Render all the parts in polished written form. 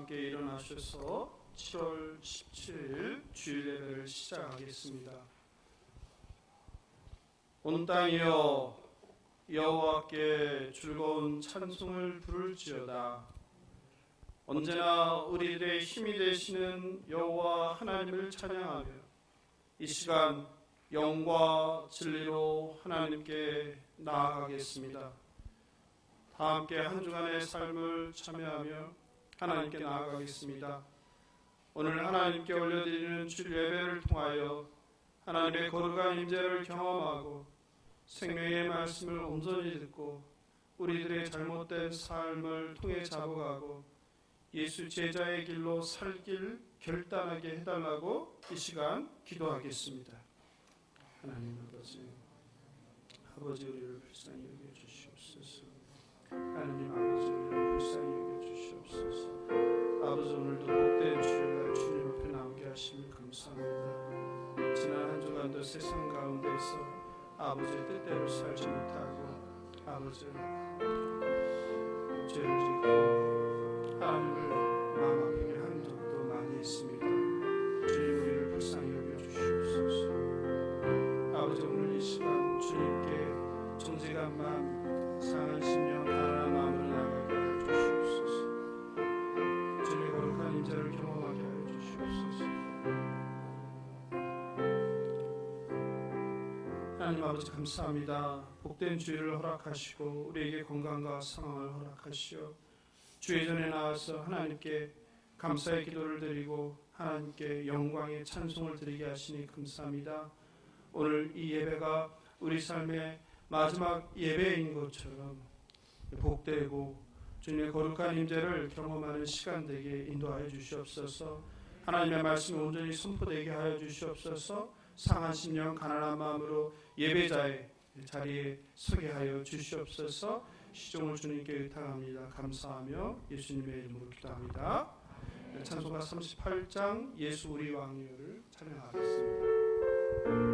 함께 일어나셔서 7월 17일 주일 예배를 시작하겠습니다. 온 땅이여 여호와께 즐거운 찬송을 부를지어다. 언제나 우리들의 힘이 되시는 여호와 하나님을 찬양하며 이 시간 영과 진리로 하나님께 나아가겠습니다. 다 함께 한 주간의 삶을 참여하며 하나님께 나아가겠습니다. 오늘 하나님께 올려드리는 주일 예배를 통하여 하나님의 거룩한 임재를 경험하고 생명의 말씀을 온전히 듣고 우리들의 잘못된 삶을 통해 잡아가고 예수 제자의 길로 살길 결단하게 해달라고 이 시간 기도하겠습니다. 하나님 아버지 우리를 불쌍히 여겨주시옵소서. 하나님 아버지 우리를 불쌍히 여겨주시옵소서. 아버지 오늘도 복된 주일날 주님 앞에 나오게 하시니 감사합니다. 지난 한 주간도 세상 가운데서 아버지의 뜻대로 살지 못하고 아버지 죄를 짓고 하나님을 마음 아프게 한 적도 많이 있습니다. 주님 우리를 불쌍히 여겨주시옵소서. 아버지 오늘 이 시간 주님께 정직한 마음 상한 심령 가난한 마음으로 나아가게 하여 주시옵소서. 주님의 거룩한 임재를 경험하게 하여 주시옵소서. 하나님 아버지 감사합니다. 복된 주일을 허락하시고 우리에게 건강과 상황을 허락하시어 주의 전에 나와서 하나님께 감사의 기도를 드리고 하나님께 영광의 찬송을 드리게 하시니 감사합니다. 오늘 이 예배가 우리 삶의 마지막 예배인 것처럼 복되고 주님의 거룩한 임재를 경험하는 시간 되게 인도하여 주시옵소서. 하나님의 말씀이 온전히 선포되게 하여 주시옵소서. 상한 심령 가난한 마음으로 예배자의 자리에 서게 하여 주시옵소서. 시종을 주님께 의탁합니다. 감사하며 예수님의 이름으로 기도합니다. 찬송가 38장 예수 우리 왕이여를 찬양하겠습니다.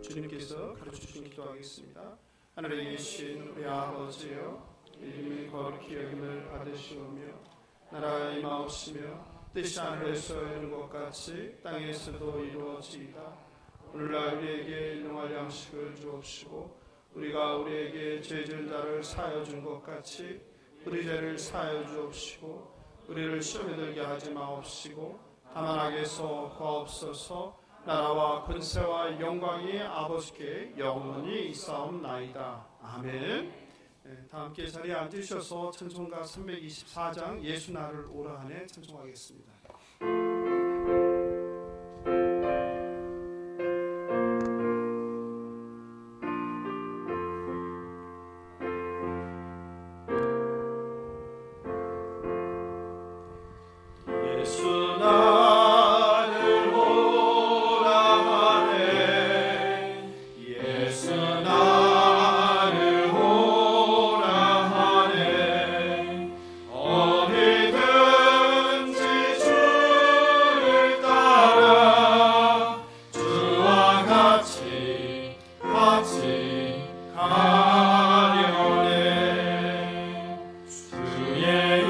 주님께서 가르쳐주신 기도하겠습니다. 하늘에 계신 우리 아버지여 이름이 거룩히 여김을 받으시오며 나라가 임하옵시며 뜻이 하늘에서 이루어진 것 같이 땅에서도 이루어지이다. 오늘날 우리에게 일용할 양식을 주옵시고 우리가 우리에게 죄진 자를 사하여 준 것 같이 우리 죄를 사하여 주옵시고 우리를 시험에 들게 하지 마옵시고 다만 악에서 구하옵소서. 나라와 권세와 영광이 아버지께 영원히 있사옵나이다. 아멘. 다 함께 자리에 앉으셔서 찬송가 324장 예수 나를 오라 하네 찬송하겠습니다. 같이 가려네. 주의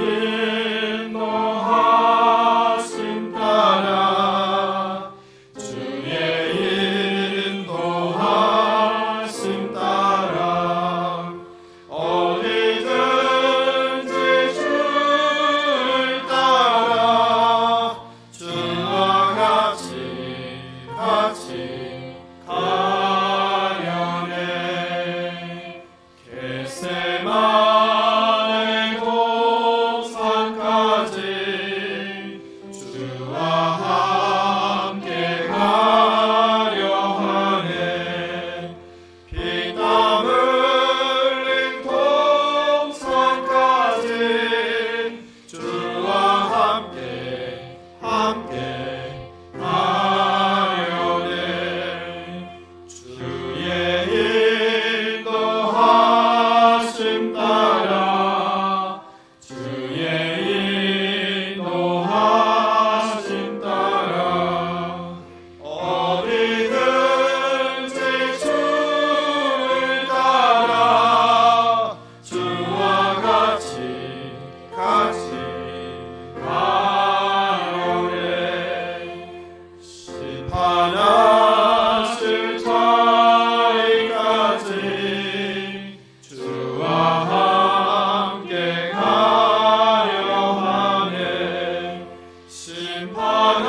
인도하심 따라 주의 인도하심 따라 어디든지 주를 따라 주와 같이 가려네. 겟세마네 동산까지 주와 함께 가려 하네. 피땀 흘린 동산까지 주와 함께 가려네. 주의 인도하심 따라 주의 인도하심 따라 어디든지 주를 따라 주와 같이 가려네. 심판하실 자리까지 주와 함께 가려 하네. 심판하실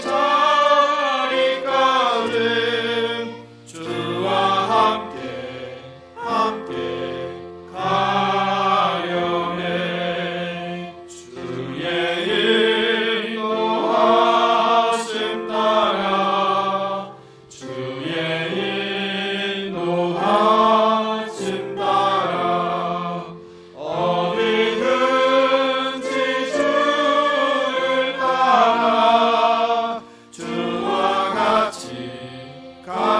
자리까지 주와 함께 가려네. 주의 인도하심 따라 주의 인도하심 따라 어디든지 주를 따라 주와 같이 가려네.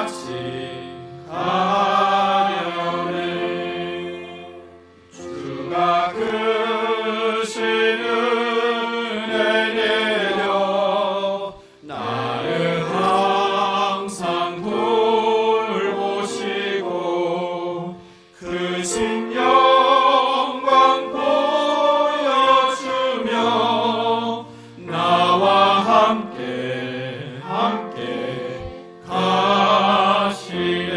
주가 크신 은혜 내려 나를 항상 돌보시고 크신 영광 보여주며 나와 함께 가시네.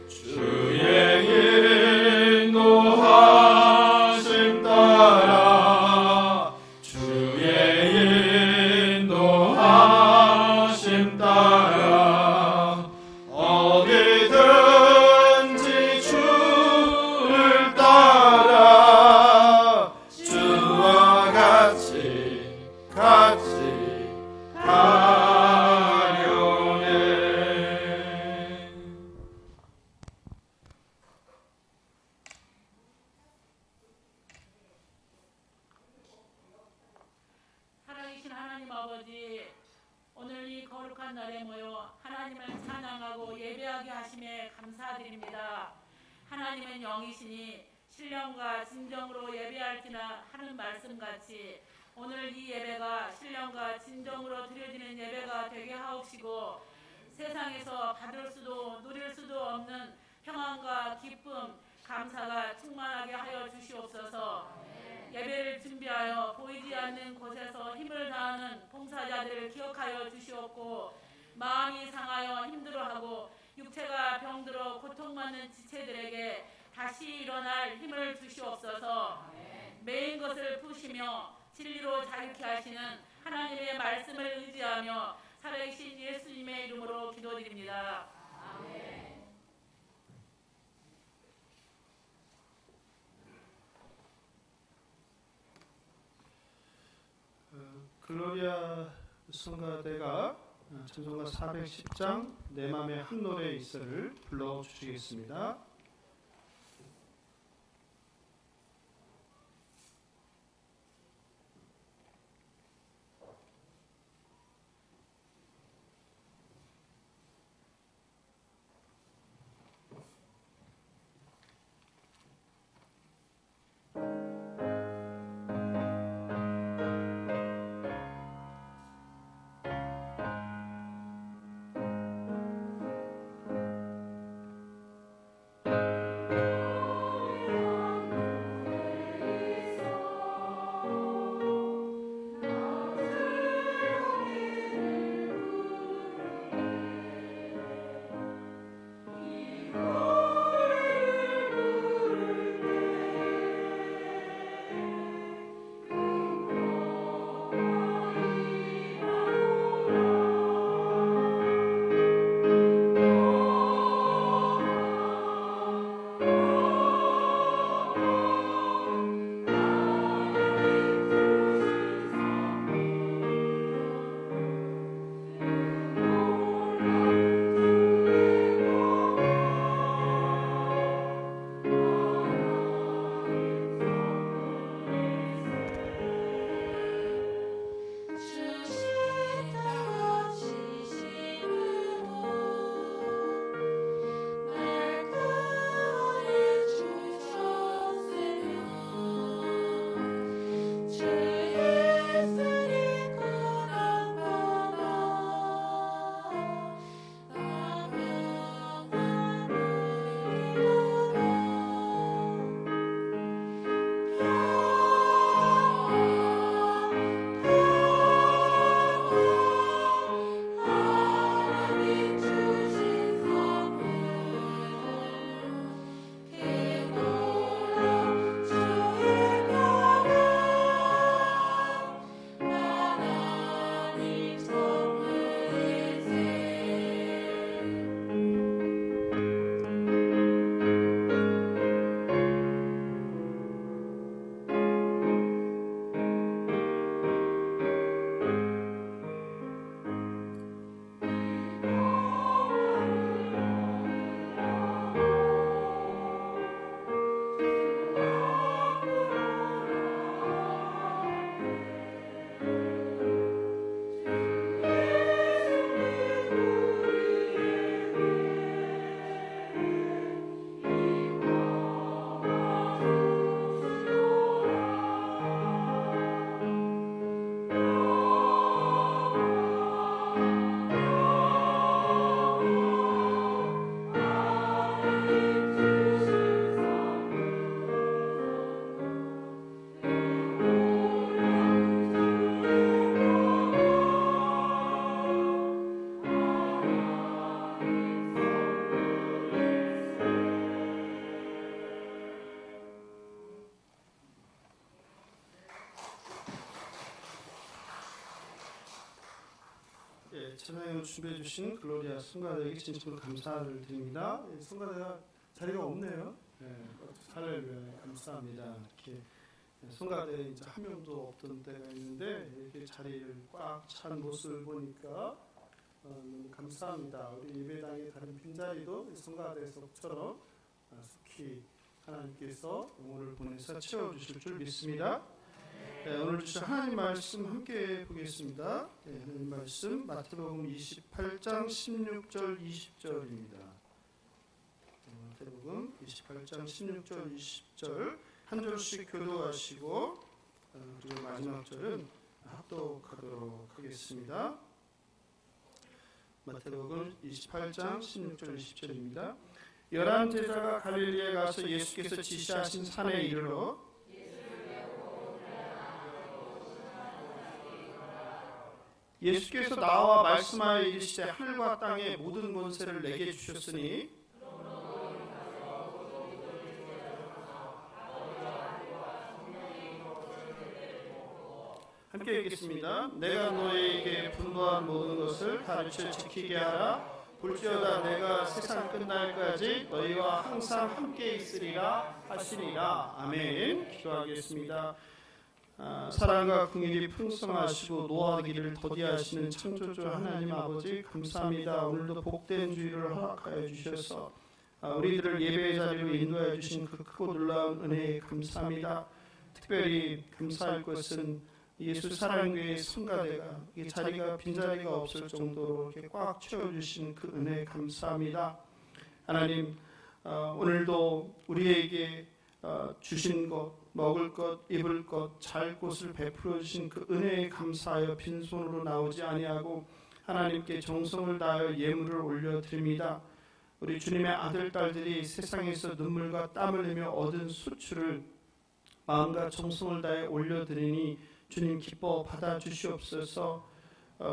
주의 인도하심 따라 주의 인도하심 따라 어디든지 주를 따라 주와 같이 가려네. 살아계신 하나님 아버지, 오늘 이 거룩한 날에 모여 하나님을 찬양하고 예배하게 하심에 감사드립니다. 하나님은 영이시니 신령과 진정으로 예배할지나 하는 말씀같이 오늘 이 예배가 신령과 진정으로 드려지는 예배가 되게 하옵시고 세상에서 받을 수도 누릴 수도 없는 평안과 기쁨, 감사가 충만하게 하여 주시옵소서. 예배를 준비하여 보이지 않는 곳에서 힘을 다하는 봉사자들을 기억하여 주시옵고 마음이 상하여 힘들어하고 육체가 병들어 고통받는 지체들에게 다시 일어날 힘을 주시옵소서. 매인 것을 푸시며 진리로 자유케 하시는 하나님의 말씀을 의지하며 살아계신 예수님의 이름으로 기도드립니다. 아멘. 글로리아 성가대가 찬송가 410장 내 맘의 한 노래 있어를 불러주시겠습니다. 찬양을 준비해 주신 글로리아 성가대에게 진심으로 감사를 드립니다. 성가대가 자리가 없네요. 할렐루야, 감사합니다. 이렇게 성가대 이제 한 명도 없던 때가 있는데 이렇게 자리를 꽉 찬 모습을 보니까 너무 감사합니다. 우리 예배당의 다른 빈자리도 성가대석처럼 속히 하나님께서 오늘 보내서 채워주실 줄 믿습니다. 오늘 주신 하나님 말씀 함께 보겠습니다. 하나님 말씀 마태복음 28장 16절 20절입니다. 마태복음 28장 16절 20절 한 절씩 교도하시고 그리고 마지막 절은 합독하도록 하겠습니다. 마태복음 28장 16절 20절입니다. 11 제자가 갈릴리에 가서 예수께서 지시하신 산에 이르러 예수께서 나와 말씀하여 이르시되 하늘과 땅의 모든 권세를 내게 주셨으니 함께 읽겠습니다. 내가 너희에게 분부한 모든 것을 가르쳐 지키게 하라. 볼지어다 내가 세상 끝날까지 너희와 항상 함께 있으리라 하시니라. 아멘. 기도하겠습니다. 사랑과 긍휼이 풍성하시고 노하기를 더디하시는 창조주 하나님 아버지 감사합니다. 오늘도 복된 주일을 허락하여 주셔서 우리들을 예배의 자리로 인도해 주신 그 크고 놀라운 은혜에 감사합니다. 특별히 감사할 것은 예수 사랑교회 성가대가 이 자리가 빈자리가 없을 정도로 이렇게 꽉 채워주신 그 은혜에 감사합니다. 하나님 오늘도 우리에게 주신 것 먹을 것, 입을 것, 잘 곳을 베풀어 주신 그 은혜에 감사하여 빈손으로 나오지 아니하고 하나님께 정성을 다하여 예물을 올려드립니다. 우리 주님의 아들, 딸들이 세상에서 눈물과 땀을 흘리며 얻은 수출을 마음과 정성을 다해 올려드리니 주님 기뻐 받아주시옵소서.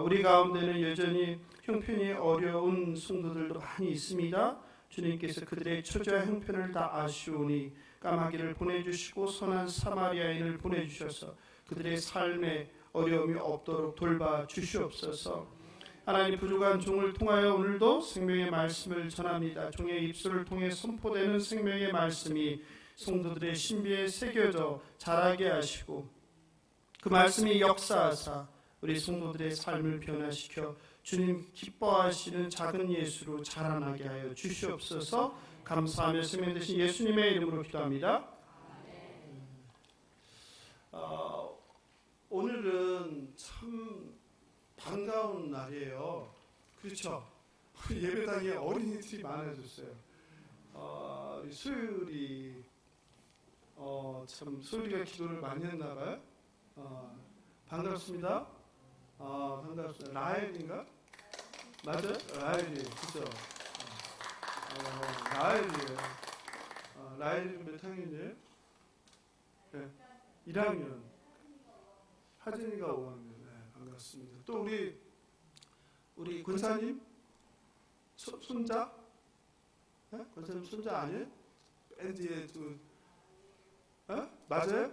우리 가운데는 여전히 형편이 어려운 성도들도 많이 있습니다. 주님께서 그들의 처지와 형편을 다 아시오니 까마귀를 보내주시고 선한 사마리아인을 보내주셔서 그들의 삶에 어려움이 없도록 돌봐주시옵소서. 하나님 부족한 종을 통하여 오늘도 생명의 말씀을 전합니다. 종의 입술을 통해 선포되는 생명의 말씀이 성도들의 신비에 새겨져 자라게 하시고 그 말씀이 역사하사 우리 성도들의 삶을 변화시켜 주님 기뻐하시는 작은 예수로 자라나게 하여 주시옵소서. 감사하며 생명 되신 예수님의 이름으로 기도합니다. 오늘은 참 반가운 날이에요. 그렇죠? 우리 예배당에 어린이들이 많아졌어요. 소율이 참 소율이가 기도를 많이 했나 봐요. 반갑습니다. 반갑습니다. 라헬인가? 맞아요? 라헬이 그죠? 라헬이에요. 라헬이 몇 학년이에요? 네. 1학년. 하진이가 5학년. 네, 반갑습니다. 또 우리 권사님 손자? 네? 권사님 손자 아니에요? 밴드에 또 맞아요?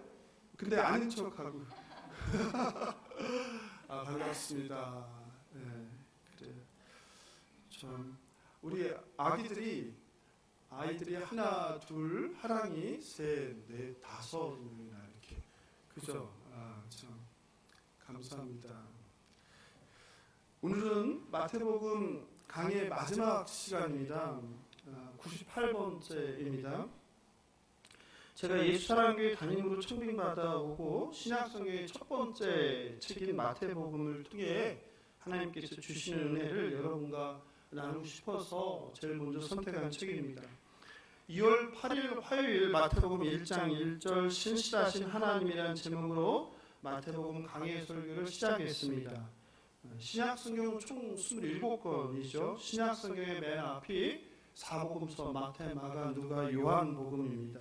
근데 아닌 척하고. 반갑습니다. 네, 그래요. 참 우리 아이들이 하나, 둘, 하랑이, 셋, 넷, 5명이나 이렇게 그죠? 참 감사합니다. 오늘은 마태복음 강의 마지막 시간입니다. 98번째입니다. 제가 예수사랑교회 담임으로 청빙받아오고 신약성경의 첫 번째 책인 마태복음을 통해 하나님께서 주시는 은혜를 여러분과 나누고 싶어서 제일 먼저 선택한 책입니다. 2월 8일 화요일 마태복음 1장 1절 신실하신 하나님이라는 제목으로 마태복음 강해 설교를 시작했습니다. 신약성경은 총 27권이죠. 신약성경의 맨 앞이 사복음서 마태, 마가, 누가, 요한복음입니다.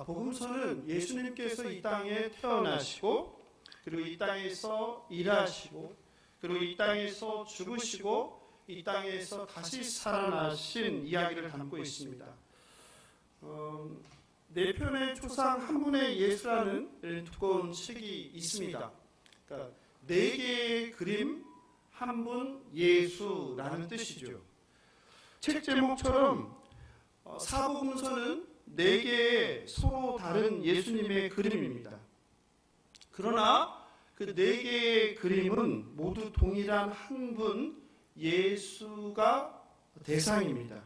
복음서는 예수님께서 이 땅에 태어나시고 그리고 이 땅에서 일하시고 그리고 이 땅에서 죽으시고 이 땅에서 다시 살아나신 이야기를 담고 있습니다. 네 편의 초상 한 분의 예수라는 두꺼운 책이 있습니다. 그러니까 네 개의 그림, 한 분 예수라는 뜻이죠. 책 제목처럼 사복음서는 4개의 서로 다른 예수님의 그림입니다. 그러나 그 4개의 그림은 모두 동일한 한 분 예수가 대상입니다.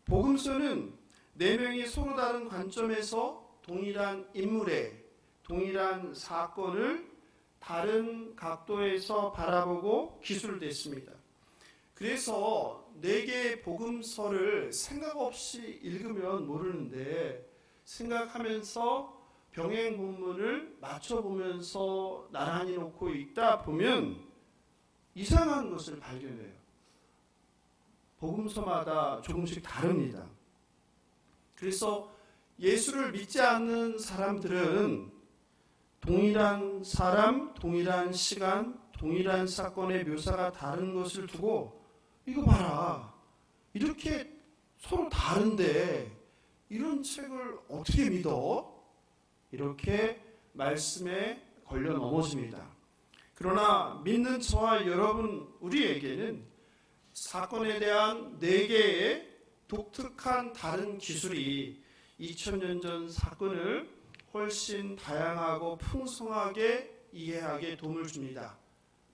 복음서는 4명이 서로 다른 관점에서 동일한 인물의 동일한 사건을 다른 각도에서 바라보고 기술됐습니다. 그래서 4개의 복음서를 생각 없이 읽으면 모르는데 생각하면서 병행 본문을 맞춰보면서 나란히 놓고 읽다 보면 이상한 것을 발견해요. 복음서마다 조금씩 다릅니다. 그래서 예수를 믿지 않는 사람들은 동일한 사람, 동일한 시간, 동일한 사건의 묘사가 다른 것을 두고 이거 봐라, 이렇게 서로 다른데 이런 책을 어떻게 믿어? 이렇게 말씀에 걸려 넘어집니다. 그러나 믿는 저와 여러분 우리에게는 사건에 대한 4개의 독특한 다른 기술이 2000년 전 사건을 훨씬 다양하고 풍성하게 이해하게 도움을 줍니다.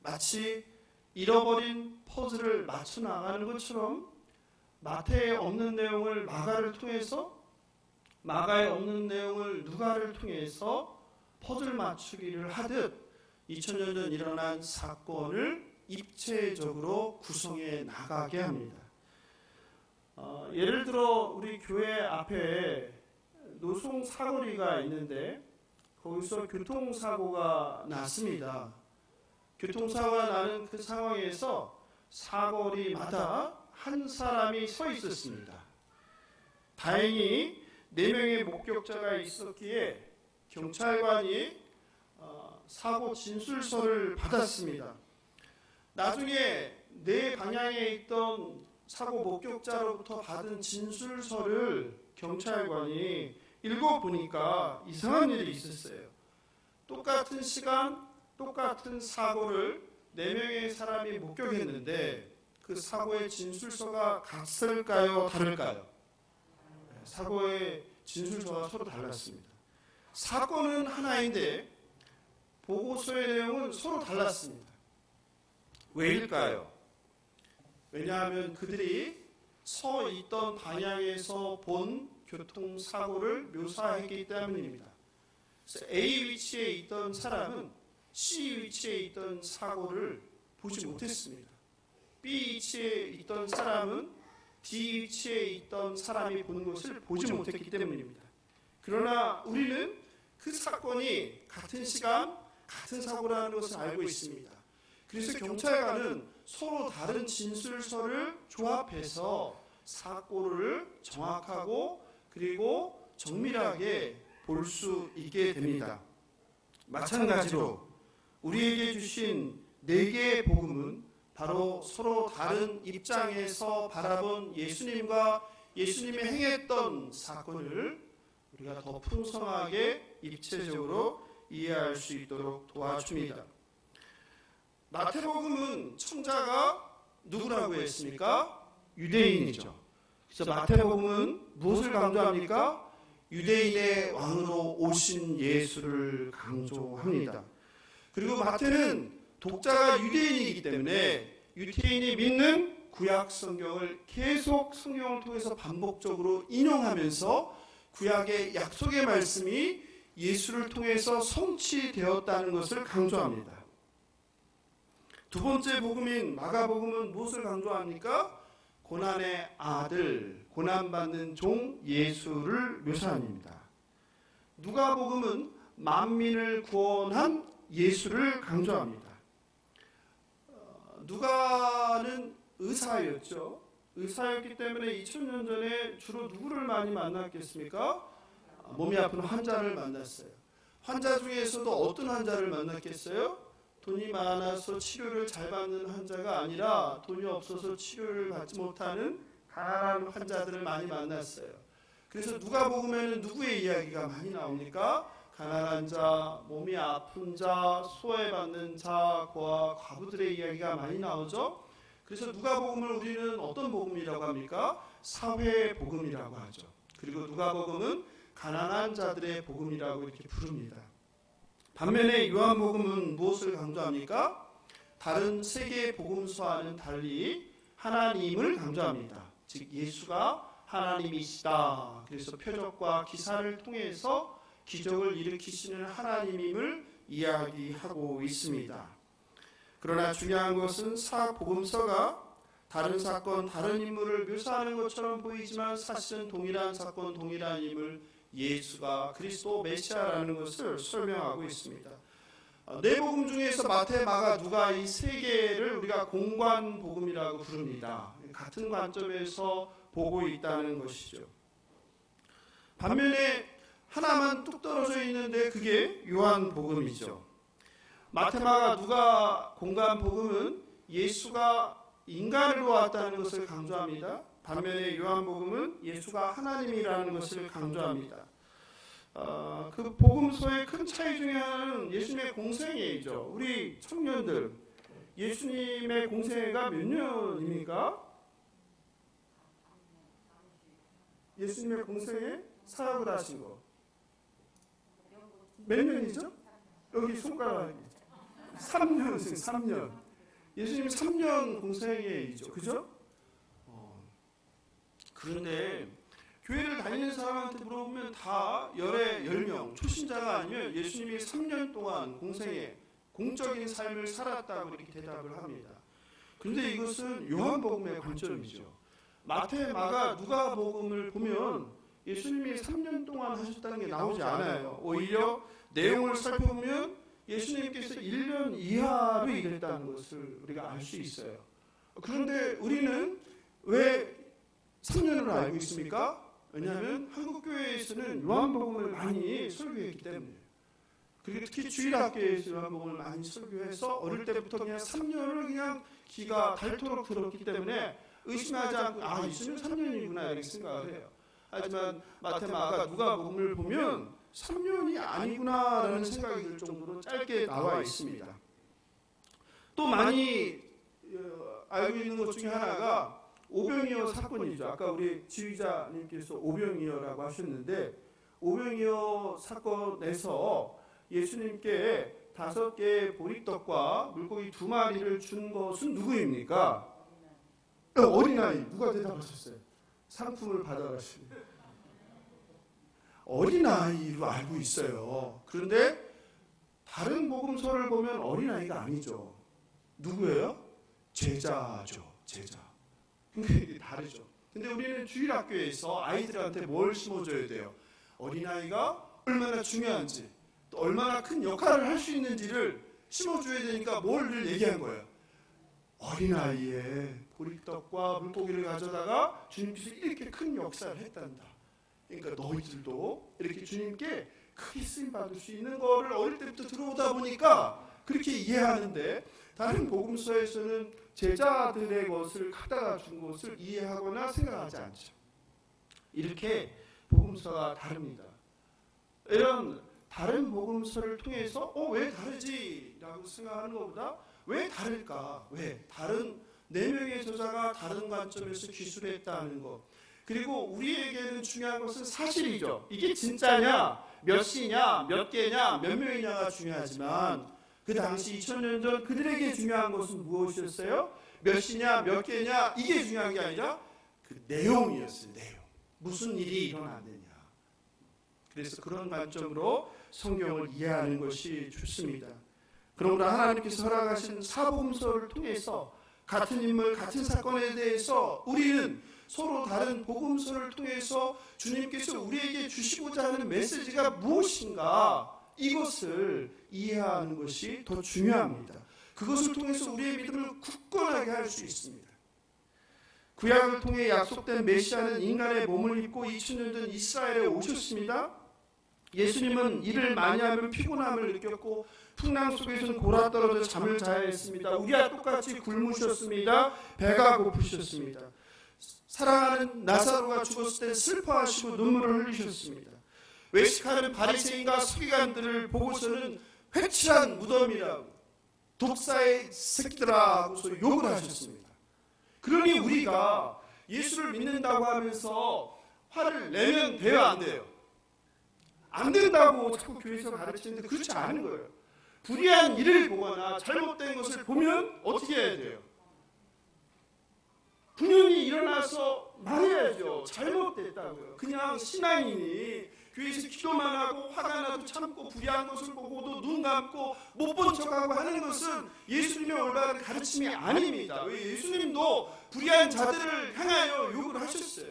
마치 잃어버린 퍼즐을 맞춰 나가는 것처럼 마태에 없는 내용을 마가를 통해서, 마가에 없는 내용을 누가를 통해서 퍼즐 맞추기를 하듯 2000년 전 일어난 사건을 입체적으로 구성해 나가게 합니다. 예를 들어 우리 교회 앞에 노송 사거리가 있는데 거기서 교통사고가 났습니다. 교통사고가 나는 그 상황에서 사거리마다 한 사람이 서 있었습니다. 다행히 4명의 목격자가 있었기에 경찰관이 사고 진술서를 받았습니다. 나중에 4방향에 있던 사고 목격자로부터 받은 진술서를 경찰관이 읽어보니까 이상한 일이 있었어요. 똑같은 시간, 똑같은 사고를 4명의 사람이 목격했는데 그 사고의 진술서가 같을까요? 다를까요? 사고의 진술서가 서로 달랐습니다. 사건은 하나인데 보고서의 내용은 서로 달랐습니다. 왜일까요? 왜냐하면 그들이 서 있던 방향에서 본 교통사고를 묘사했기 때문입니다. 그래서 A 위치에 있던 사람은 C 위치에 있던 사고를 보지 못했습니다. B 위치에 있던 사람은 D 위치에 있던 사람이 본 것을 보지 못했기 때문입니다. 그러나 우리는 그 사건이 같은 시간, 같은 사고라는 것을 알고 있습니다. 그래서 경찰관은 서로 다른 진술서를 조합해서 사고를 정확하고 그리고 정밀하게 볼 수 있게 됩니다. 마찬가지로 우리에게 주신 4개의 복음은 바로 서로 다른 입장에서 바라본 예수님과 예수님이 행했던 사건을 우리가 더 풍성하게 입체적으로 이해할 수 있도록 도와줍니다. 마태복음은 청자가 누구라고 했습니까? 유대인이죠. 그래서 마태복음은 무엇을 강조합니까? 유대인의 왕으로 오신 예수를 강조합니다. 그리고 마태는 독자가 유대인이기 때문에 유대인이 믿는 구약 성경을 계속 성경을 통해서 반복적으로 인용하면서 구약의 약속의 말씀이 예수를 통해서 성취되었다는 것을 강조합니다. 두 번째 복음인 마가복음은 무엇을 강조합니까? 고난의 아들, 고난받는 종 예수를 묘사합니다. 누가복음은 만민을 구원한 예수를 강조합니다. 누가는 의사였죠. 의사였기 때문에 2000년 전에 주로 누구를 많이 만났겠습니까? 몸이 아픈 환자를 만났어요. 환자 중에서도 어떤 환자를 만났겠어요? 돈이 많아서 치료를 잘 받는 환자가 아니라 돈이 없어서 치료를 받지 못하는 가난한 환자들을 많이 만났어요. 그래서 누가복음에는 누구의 이야기가 많이 나옵니까? 가난한 자, 몸이 아픈 자, 소외받는 자, 고아, 과부들의 이야기가 많이 나오죠. 그래서 누가복음을 우리는 어떤 복음이라고 합니까? 사회 복음이라고 하죠. 그리고 누가복음은 가난한 자들의 복음이라고 이렇게 부릅니다. 반면에 요한복음은 무엇을 강조합니까? 다른 세 개의 복음서와는 달리 하나님을 강조합니다. 즉 예수가 하나님이시다. 그래서 표적과 기사를 통해서 기적을 일으키시는 하나님임을 이야기하고 있습니다. 그러나 중요한 것은 복음서가 다른 사건, 다른 인물을 묘사하는 것처럼 보이지만 사실은 동일한 사건, 동일한 인물, 예수가 그리스도 메시아라는 것을 설명하고 있습니다. 네 복음 중에서 마태, 마가, 누가 이 세 개를 우리가 공관 복음이라고 부릅니다. 같은 관점에서 보고 있다는 것이죠. 반면에 하나만 뚝 떨어져 있는데 그게 요한복음이죠. 마태, 마가, 누가 공간 복음은 예수가 인간으로 왔다는 것을 강조합니다. 반면에 요한복음은 예수가 하나님이라는 것을 강조합니다. 그 복음서의 큰 차이 중에 하나는 예수님의 공생애이죠. 우리 청년들, 예수님의 공생애가 몇 년입니까? 예수님의 공생애 사역을 하신 거 몇 년이죠? 여기 손가락이 3년, 3년. 예수님 3년 공생애이죠. 그죠? 그런데 교회를 다니는 사람한테 물어보면 다 열에 10명, 초신자가 아니면 예수님이 3년 동안 공생애, 공적인 삶을 살았다고 이렇게 대답을 합니다. 그런데 이것은 요한복음의 관점이죠. 마태, 마가, 누가복음을 보면 예수님이 3년 동안 하셨다는 게 나오지 않아요. 오히려 내용을 살펴보면 예수님께서 1년 이하로 일했다는 것을 우리가 알 수 있어요. 그런데 우리는 왜 3년으로 알고 있습니까? 왜냐하면 한국교회에서는 요한복음을 많이 설교했기 때문에. 그리고 특히 주일학교에서 요한복음을 많이 설교해서 어릴 때부터 그냥 3년을 그냥 기가 닳도록 들었기 때문에 의심하지 않고 예수님 3년이구나 이렇게 생각을 해요. 하지만 마태, 마가, 누가복음을 보면 3년이 아니구나라는 생각이 들 정도로 짧게 나와 있습니다. 또 많이 알고 있는 것 중에 하나가 오병이어 사건이죠. 아까 우리 지휘자님께서 오병이어라고 하셨는데 오병이어 사건에서 예수님께 5개의 보리떡과 물고기 2마리를 준 것은 누구입니까? 어린아이. 누가 대답하셨어요? 상품을 받아가시고 어린아이로 알고 있어요. 그런데 다른 복음서를 보면 어린아이가 아니죠. 누구예요? 제자죠. 제자. 근데 다르죠. 근데 우리는 주일학교에서 아이들한테 뭘 심어줘야 돼요? 어린아이가 얼마나 중요한지 또 얼마나 큰 역할을 할 수 있는지를 심어줘야 되니까 뭘 늘 얘기한 거예요. 어린아이의 보리떡과 물고기를 가져다가 주님께서 이렇게 큰 역사를 했단다. 그러니까 너희들도 이렇게 주님께 크게 쓰임받을 수 있는 거를 어릴 때부터 들어오다 보니까 그렇게 이해하는데 다른 복음서에서는 제자들의 것을 갖다가 준 것을 이해하거나 생각하지 않죠. 이렇게 복음서가 다릅니다. 이런 다른 복음서를 통해서 왜 다르지? 라고 생각하는 것보다 왜 다를까? 왜? 다른 4명의 저자가 다른 관점에서 기술했다는 것. 그리고 우리에게는 중요한 것은 사실이죠. 이게 진짜냐, 몇 시냐, 몇 개냐, 몇 명이냐가 중요하지만 그 당시 2000년 전 그들에게 중요한 것은 무엇이었어요? 몇 시냐, 몇 개냐 이게 중요한 게 아니라 그 내용이었어요. 내용. 무슨 일이 일어났느냐. 그래서 그런 관점으로 성경을 이해하는 것이 좋습니다. 그러므로 하나님께서 허락하신 사복음서를 통해서 같은 인물, 같은 사건에 대해서 우리는 서로 다른 복음서를 통해서 주님께서 우리에게 주시고자 하는 메시지가 무엇인가 이것을 이해하는 것이 더 중요합니다. 그것을 통해서 우리의 믿음을 굳건하게 할 수 있습니다. 구약을 통해 약속된 메시아는 인간의 몸을 입고 2000년 전 이스라엘에 오셨습니다. 예수님은 일을 많이 하면 피곤함을 느꼈고 풍랑 속에서는 골아 떨어져 잠을 자야 했습니다. 우리와 똑같이 굶으셨습니다. 배가 고프셨습니다. 사랑하는 나사로가 죽었을 때 슬퍼하시고 눈물을 흘리셨습니다. 외식하는 바리새인과 서기관들을 보고서는 회칠한 무덤이라고, 독사의 새끼들아 하고서 욕을 하셨습니다. 그러니 우리가 예수를 믿는다고 하면서 화를 내면 돼요, 안 돼요? 안 된다고 자꾸 교회에서 가르치는데 그렇지 않은 거예요. 불의한 일을 보거나 잘못된 것을 보면 어떻게 해야 돼요? 분명히 일어나서 말해야죠. 잘못됐다고요. 그냥 신앙인이 교회에서 기도만 하고 화가 나도 참고 불의한 것을 보고도 눈 감고 못 본 척하고 하는 것은 예수님의 올바른 가르침이 아닙니다. 왜? 예수님도 불의한 자들을 향하여 욕을 하셨어요.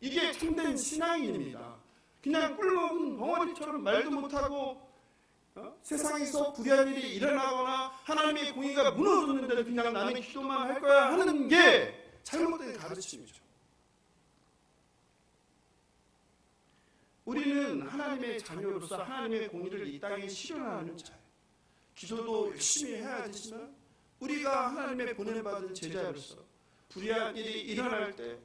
이게 참된 신앙인입니다. 그냥 꿀먹은 벙어리처럼 말도 못하고 세상에서 불의한 일이 일어나거나 하나님의 공의가 무너졌는데 그냥 나는 기도만 할 거야 하는 게 잘못된 가르침이죠. 우리는 하나님의 자녀로서 하나님의 공의를 이 땅에 실현하는 자예요. 기도도 열심히 해야 되지만 우리가 하나님의 보내받은 제자로서 불의한 일이 일어날 때,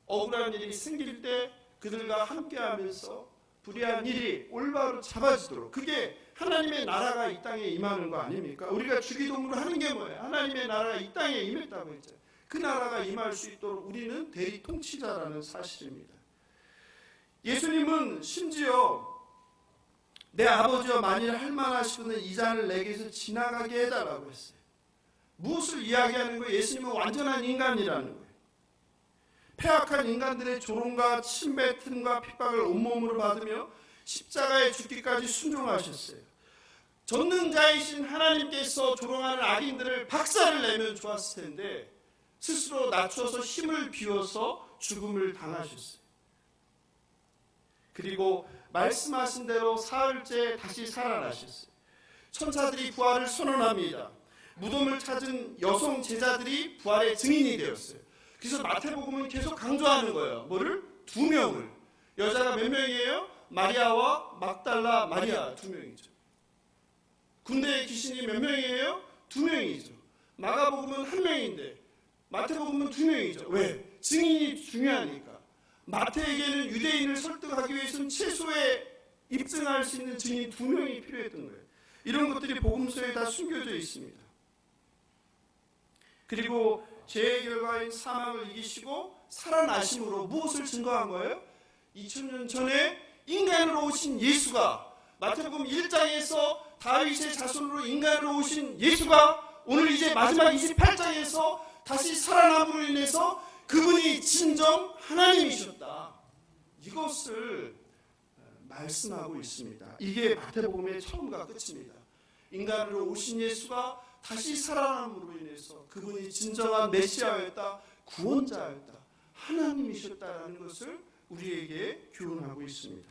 억울한 일이 생길 때 그들과 함께하면서 불의한 일이 올바로 잡아지도록, 그게 하나님의 나라가 이 땅에 임하는 거 아닙니까? 우리가 주기도문을 하는 게 뭐예요? 하나님의 나라가 이 땅에 임했다고 했잖아요. 그 나라가 임할 수 있도록 우리는 대리 통치자라는 사실입니다. 예수님은 심지어 내 아버지와 만일 할만하시거든 이 잔을 내게서 지나가게 해달라고 했어요. 무엇을 이야기하는 거예요? 예수님은 완전한 인간이라는 거예요. 패악한 인간들의 조롱과 침뱉음과 핍박을 온몸으로 받으며 십자가에 죽기까지 순종하셨어요. 전능자이신 하나님께서 조롱하는 악인들을 박살을 내면 좋았을 텐데 스스로 낮춰서 힘을 비워서 죽음을 당하셨어요. 그리고 말씀하신 대로 사흘째 다시 살아나셨어요. 천사들이 부활을 선언합니다. 무덤을 찾은 여성 제자들이 부활의 증인이 되었어요. 그래서 마태복음은 계속 강조하는 거예요. 뭐를? 2명을. 여자가 몇 명이에요? 마리아와 막달라 마리아 2명이죠. 군대의 귀신이 몇 명이에요? 2명이죠. 마가복음은 1명인데 마태복음은 2명이죠. 왜? 증인이 중요하니까. 마태에게는 유대인을 설득하기 위해서는 최소의 입증할 수 있는 증인 2명이 필요했던 거예요. 이런 것들이 복음서에 다 숨겨져 있습니다. 그리고 죄의 결과인 사망을 이기시고 살아나심으로 무엇을 증거한 거예요? 2000년 전에 인간으로 오신 예수가, 마태복음 1장에서 다윗의 자손으로 인간으로 오신 예수가 오늘 이제 마지막 28장에서 다시 살아남으로 인해서 그분이 진정 하나님이셨다. 이것을 말씀하고 있습니다. 이게 마태복음의 처음과 끝입니다. 인간으로 오신 예수가 다시 살아남으로 인해서 그분이 진정한 메시아였다, 구원자였다, 하나님이셨다라는 것을 우리에게 교훈하고 있습니다.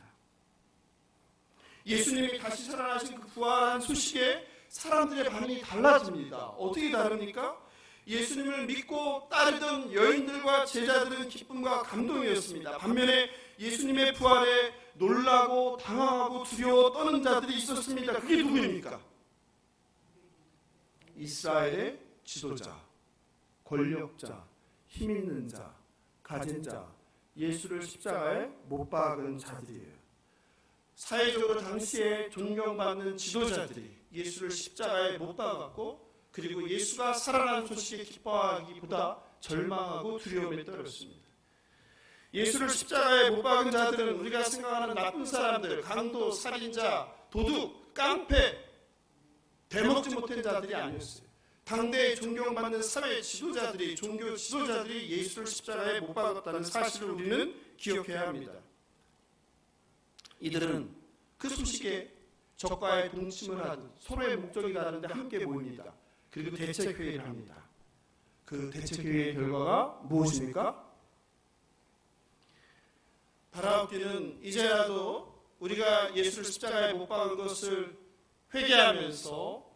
예수님이 다시 살아나신 그 부활한 소식에 사람들의 반응이 달라집니다. 어떻게 다릅니까? 예수님을 믿고 따르던 여인들과 제자들은 기쁨과 감동이었습니다. 반면에 예수님의 부활에 놀라고 당황하고 두려워 떠는 자들이 있었습니다. 그게 누구입니까? 이스라엘의 지도자, 권력자, 힘 있는 자, 가진 자, 예수를 십자가에 못 박은 자들이에요. 사회적으로 당시에 존경받는 지도자들이 예수를 십자가에 못 박았고, 그리고 예수가 살아난 소식에 기뻐하기보다 절망하고 두려움에 떨었습니다. 예수를 십자가에 못 박은 자들은 우리가 생각하는 나쁜 사람들, 강도, 살인자, 도둑, 깡패, 대먹지 못한 자들이 아니었어요. 당대에 존경받는 사회 지도자들이, 종교 지도자들이 예수를 십자가에 못 박았다는 사실을 우리는 기억해야 합니다. 이들은 그 소식에 적과의 동침을 하듯 서로의 목적이 다른데 함께 모입니다. 그리고 대책회의를 합니다. 그 대책회의의 결과가 무엇입니까? 바라옵기는 이제라도 우리가 예수를 십자가에 못 박은 것을 회개하면서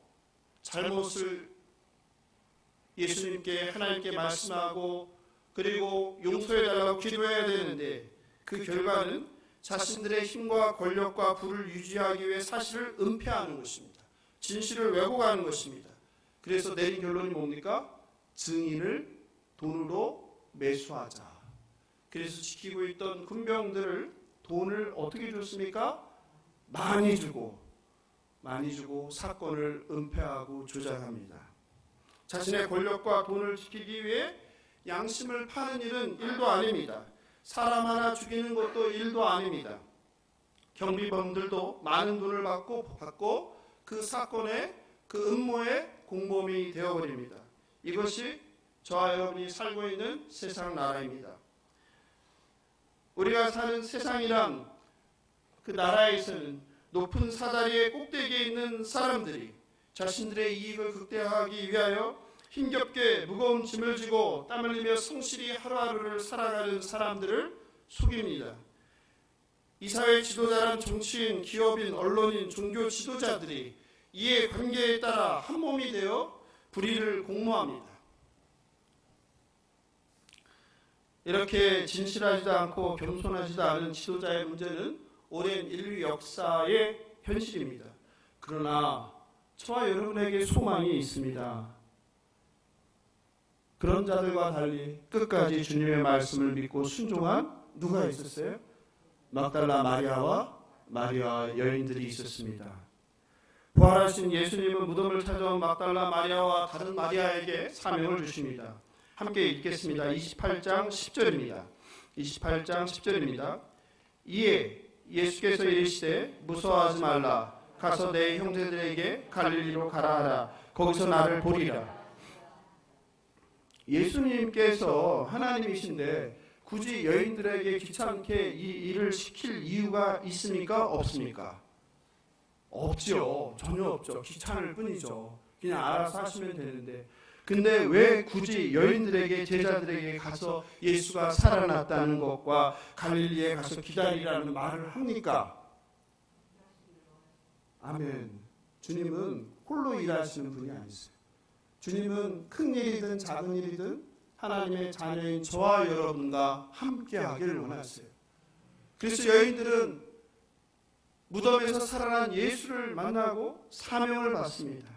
잘못을 예수님께, 하나님께 말씀하고 그리고 용서해달라고 기도해야 되는데, 그 결과는 자신들의 힘과 권력과 부를 유지하기 위해 사실을 은폐하는 것입니다. 진실을 왜곡하는 것입니다. 그래서 내린 결론이 뭡니까? 증인을 돈으로 매수하자. 그래서 지키고 있던 군병들을 돈을 어떻게 줬습니까? 많이 주고 사건을 은폐하고 조작합니다. 자신의 권력과 돈을 지키기 위해 양심을 파는 일은 일도 아닙니다. 사람 하나 죽이는 것도 일도 아닙니다. 경비범들도 많은 돈을 받고 그 사건의 그 음모의 공범이 되어버립니다. 이것이 저와 여러분이 살고 있는 세상 나라입니다. 우리가 사는 세상이란 그 나라에서는 높은 사다리의 꼭대기에 있는 사람들이 자신들의 이익을 극대화하기 위하여 힘겹게 무거운 짐을 지고 땀 흘리며 성실히 하루하루를 살아가는 사람들을 속입니다. 이 사회 지도자란 정치인, 기업인, 언론인, 종교 지도자들이 이해 관계에 따라 한 몸이 되어 불의를 공모합니다. 이렇게 진실하지도 않고 겸손하지도 않은 지도자의 문제는 오랜 인류 역사의 현실입니다. 그러나 저와 여러분에게 소망이 있습니다. 그런 자들과 달리 끝까지 주님의 말씀을 믿고 순종한 누가 있었어요? 막달라 마리아와 여인들이 있었습니다. 부활하신 예수님은 무덤을 찾아온 막달라 마리아와 다른 마리아에게 사명을 주십니다. 함께 읽겠습니다. 28장 10절입니다. 28장 10절입니다. 이에 예수께서 이르시되 무서워하지 말라. 가서 내 형제들에게 갈릴리로 가라 하라. 거기서 나를 보리라. 예수님께서 하나님이신데 굳이 여인들에게 귀찮게 이 일을 시킬 이유가 있습니까? 없습니까? 없죠. 전혀 없죠. 귀찮을 뿐이죠. 그냥 알아서 하시면 되는데, 근데 왜 굳이 여인들에게, 제자들에게 가서 예수가 살아났다는 것과 갈릴리에 가서 기다리라는 말을 합니까? 아멘. 주님은 홀로 일하시는 분이 아니세요. 주님은 큰 일이든 작은 일이든 하나님의 자녀인 저와 여러분과 함께하기를 원하세요. 그래서 여인들은 무덤에서 살아난 예수를 만나고 사명을 받습니다.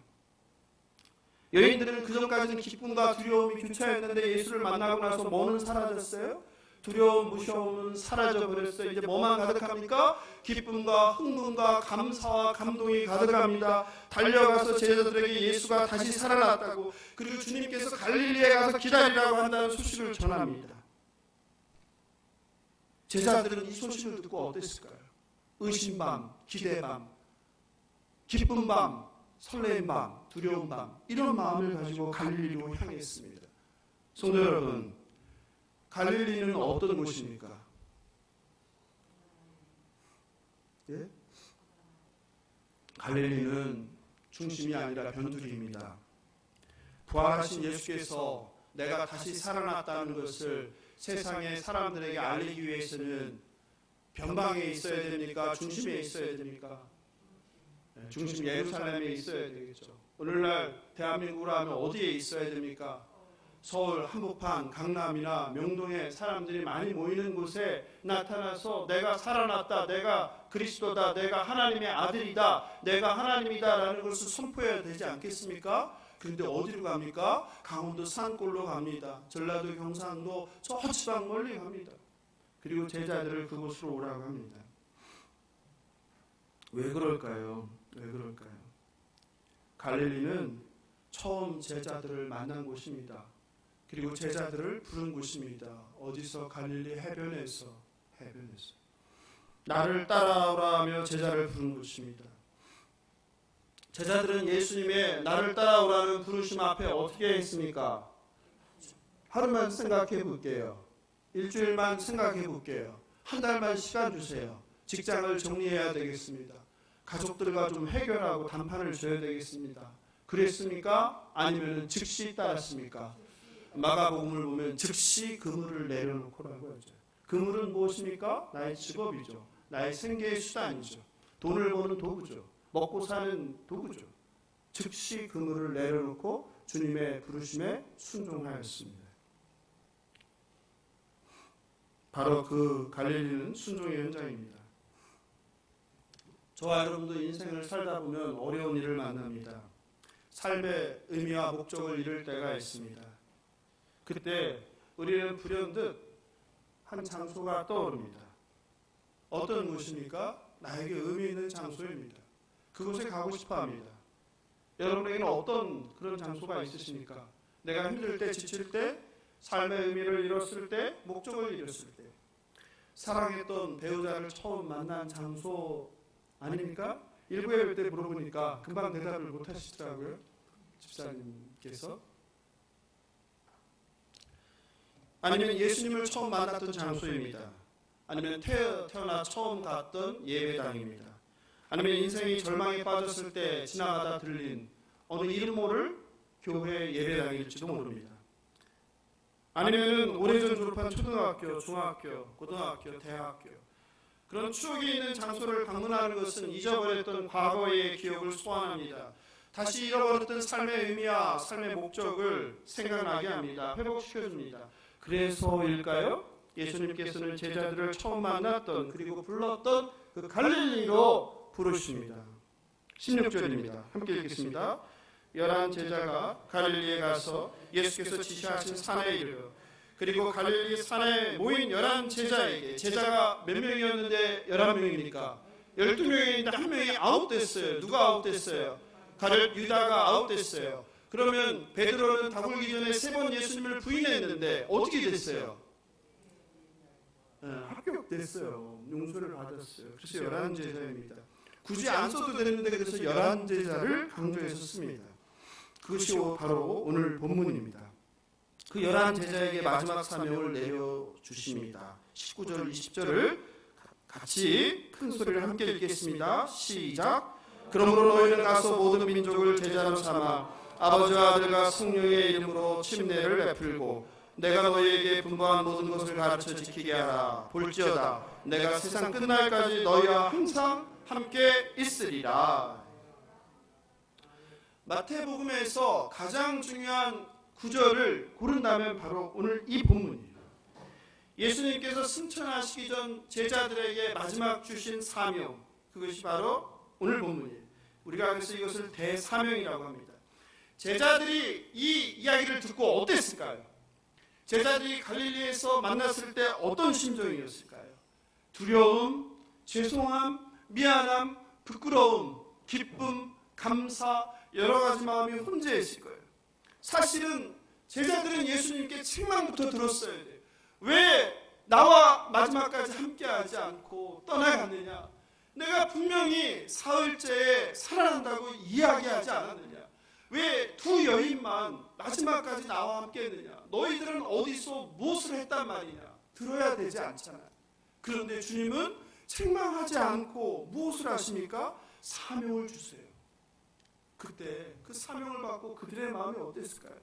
여인들은 그전까지는 기쁨과 두려움이 교차했는데 예수를 만나고 나서 뭐는 사라졌어요? 두려움, 무서움은 사라져버렸어요. 이제 뭐만 가득합니까? 기쁨과 흥분과 감사와 감동이 가득합니다. 달려가서 제자들에게 예수가 다시 살아났다고, 그리고 주님께서 갈릴리에 가서 기다리라고 한다는 소식을 전합니다. 제자들은 이 소식을 듣고 어땠을까요? 의심밤, 기대밤, 기쁨밤, 설레임밤, 두려움밤, 이런 마음을 가지고 갈릴리로 향했습니다. 성도 여러분, 갈릴리는 어떤 곳입니까? 예? 갈릴리는 중심이 아니라 변두리입니다. 부활하신 예수께서 내가 다시 살아났다는 것을 세상의 사람들에게 알리기 위해서는 변방에 있어야 됩니까? 중심에 있어야 됩니까? 중심 예루살렘에 있어야 되겠죠. 오늘날 대한민국으로 하면 어디에 있어야 됩니까? 서울 한복판, 강남이나 명동에 사람들이 많이 모이는 곳에 나타나서 내가 살아났다, 내가 그리스도다, 내가 하나님의 아들이다, 내가 하나님이다 라는 것을 선포해야 되지 않겠습니까? 그런데 어디로 갑니까? 강원도 산골로 갑니다. 전라도 경상도 저 지방 멀리 갑니다. 그리고 제자들을 그곳으로 오라고 합니다. 왜 그럴까요? 왜 그럴까요? 갈릴리는 처음 제자들을 만난 곳입니다. 그리고 제자들을 부른 곳입니다. 어디서? 갈릴리 해변에서. 나를 따라오라 하며 제자를 부른 곳입니다. 제자들은 예수님의 나를 따라오라는 부르심 앞에 어떻게 했습니까? 하루만 생각해 볼게요. 일주일만 생각해 볼게요. 한 달만 시간 주세요. 직장을 정리해야 되겠습니다. 가족들과 좀 해결하고 단판을 줘야 되겠습니다. 그랬습니까? 아니면 즉시 따랐습니까? 마가복음을 보면 즉시 그물을 내려놓고라고 하죠. 그물은 무엇입니까? 나의 직업이죠. 나의 생계의 수단이죠. 돈을 버는 도구죠. 먹고 사는 도구죠. 즉시 그물을 내려놓고 주님의 부르심에 순종하였습니다. 바로 그 갈릴리는 순종의 현장입니다. 저와 여러분도 인생을 살다 보면 어려운 일을 만납니다. 삶의 의미와 목적을 잃을 때가 있습니다. 그때 우리는 불현듯 한 장소가 떠오릅니다. 어떤 곳입니까? 나에게 의미 있는 장소입니다. 그곳에 가고 싶어 합니다. 여러분에게는 어떤 그런 장소가 있으십니까? 내가 힘들 때, 지칠 때, 삶의 의미를 잃었을 때, 목적을 잃었을 때, 사랑했던 배우자를 처음 만난 장소 아닙니까? 일부 예배 때 물어보니까 금방 대답을 못 하시더라고요. 집사님께서. 아니면 예수님을 처음 만났던 장소입니다. 아니면 태어나 처음 갔던 예배당입니다. 아니면 인생이 절망에 빠졌을 때 지나가다 들린 어느 이름 모를 교회 예배당일지도 모릅니다. 아니면 오래전 졸업한 초등학교, 중학교, 고등학교, 대학교 그런 추억이 있는 장소를 방문하는 것은 잊어버렸던 과거의 기억을 소환합니다. 다시 잃어버렸던 삶의 의미와 삶의 목적을 생각나게 합니다. 회복시켜줍니다. 그래서일까요? 예수님께서는 제자들을 처음 만났던 그리고 불렀던 그 갈릴리로 부르십니다. 16절입니다. 함께 읽겠습니다. 11 제자가 갈릴리에 가서 예수께서 지시하신 산에 이르러 그리고 갈릴리 산에 모인 11 제자에게 제자가 몇 명이었는데 11명입니까? 12명인데 한 명이 아웃됐어요. 누가 아웃됐어요? 유다가 아웃됐어요. 그러면 베드로는 다굴기 전에 3번 예수님을 부인했는데 어떻게 됐어요? 합격됐어요. 용서를 받았어요. 그래서 11 제자입니다. 굳이 안 써도 되는데 그래서 11 제자를 강조해서 씁니다. 그것이 바로 오늘 본문입니다. 그 11 제자에게 마지막 사명을 내려주십니다. 19절 20절을 같이 큰 소리를 함께 읽겠습니다. 시작. 그러므로 너희는 가서 모든 민족을 제자로 삼아 아버지와 아들과 성령의 이름으로 침례를 베풀고 내가 너희에게 분부한 모든 것을 가르쳐 지키게 하라. 볼지어다 내가 세상 끝날까지 너희와 항상 함께 있으리라. 마태복음에서 가장 중요한 구절을 고른다면 바로 오늘 이 본문이에요. 예수님께서 승천하시기 전 제자들에게 마지막 주신 사명, 그것이 바로 오늘 본문이에요. 우리가 그래서 이것을 대사명이라고 합니다. 제자들이 이 이야기를 듣고 어땠을까요? 제자들이 갈릴리에서 만났을 때 어떤 심정이었을까요? 두려움, 죄송함, 미안함, 부끄러움, 기쁨, 감사, 여러 가지 마음이 혼재했을 거예요. 사실은 제자들은 예수님께 책망부터 들었어야 돼요. 왜 나와 마지막까지 함께하지 않고 떠나갔느냐? 내가 분명히 사흘째에 살아난다고 이야기하지 않았느냐? 왜 두 여인만 마지막까지 나와 함께했느냐? 너희들은 어디서 무엇을 했단 말이냐? 들어야 되지 않잖아요. 그런데 주님은 책망하지 않고 무엇을 하십니까? 사명을 주세요. 그때 그 사명을 받고 그들의 마음이 어땠을까요?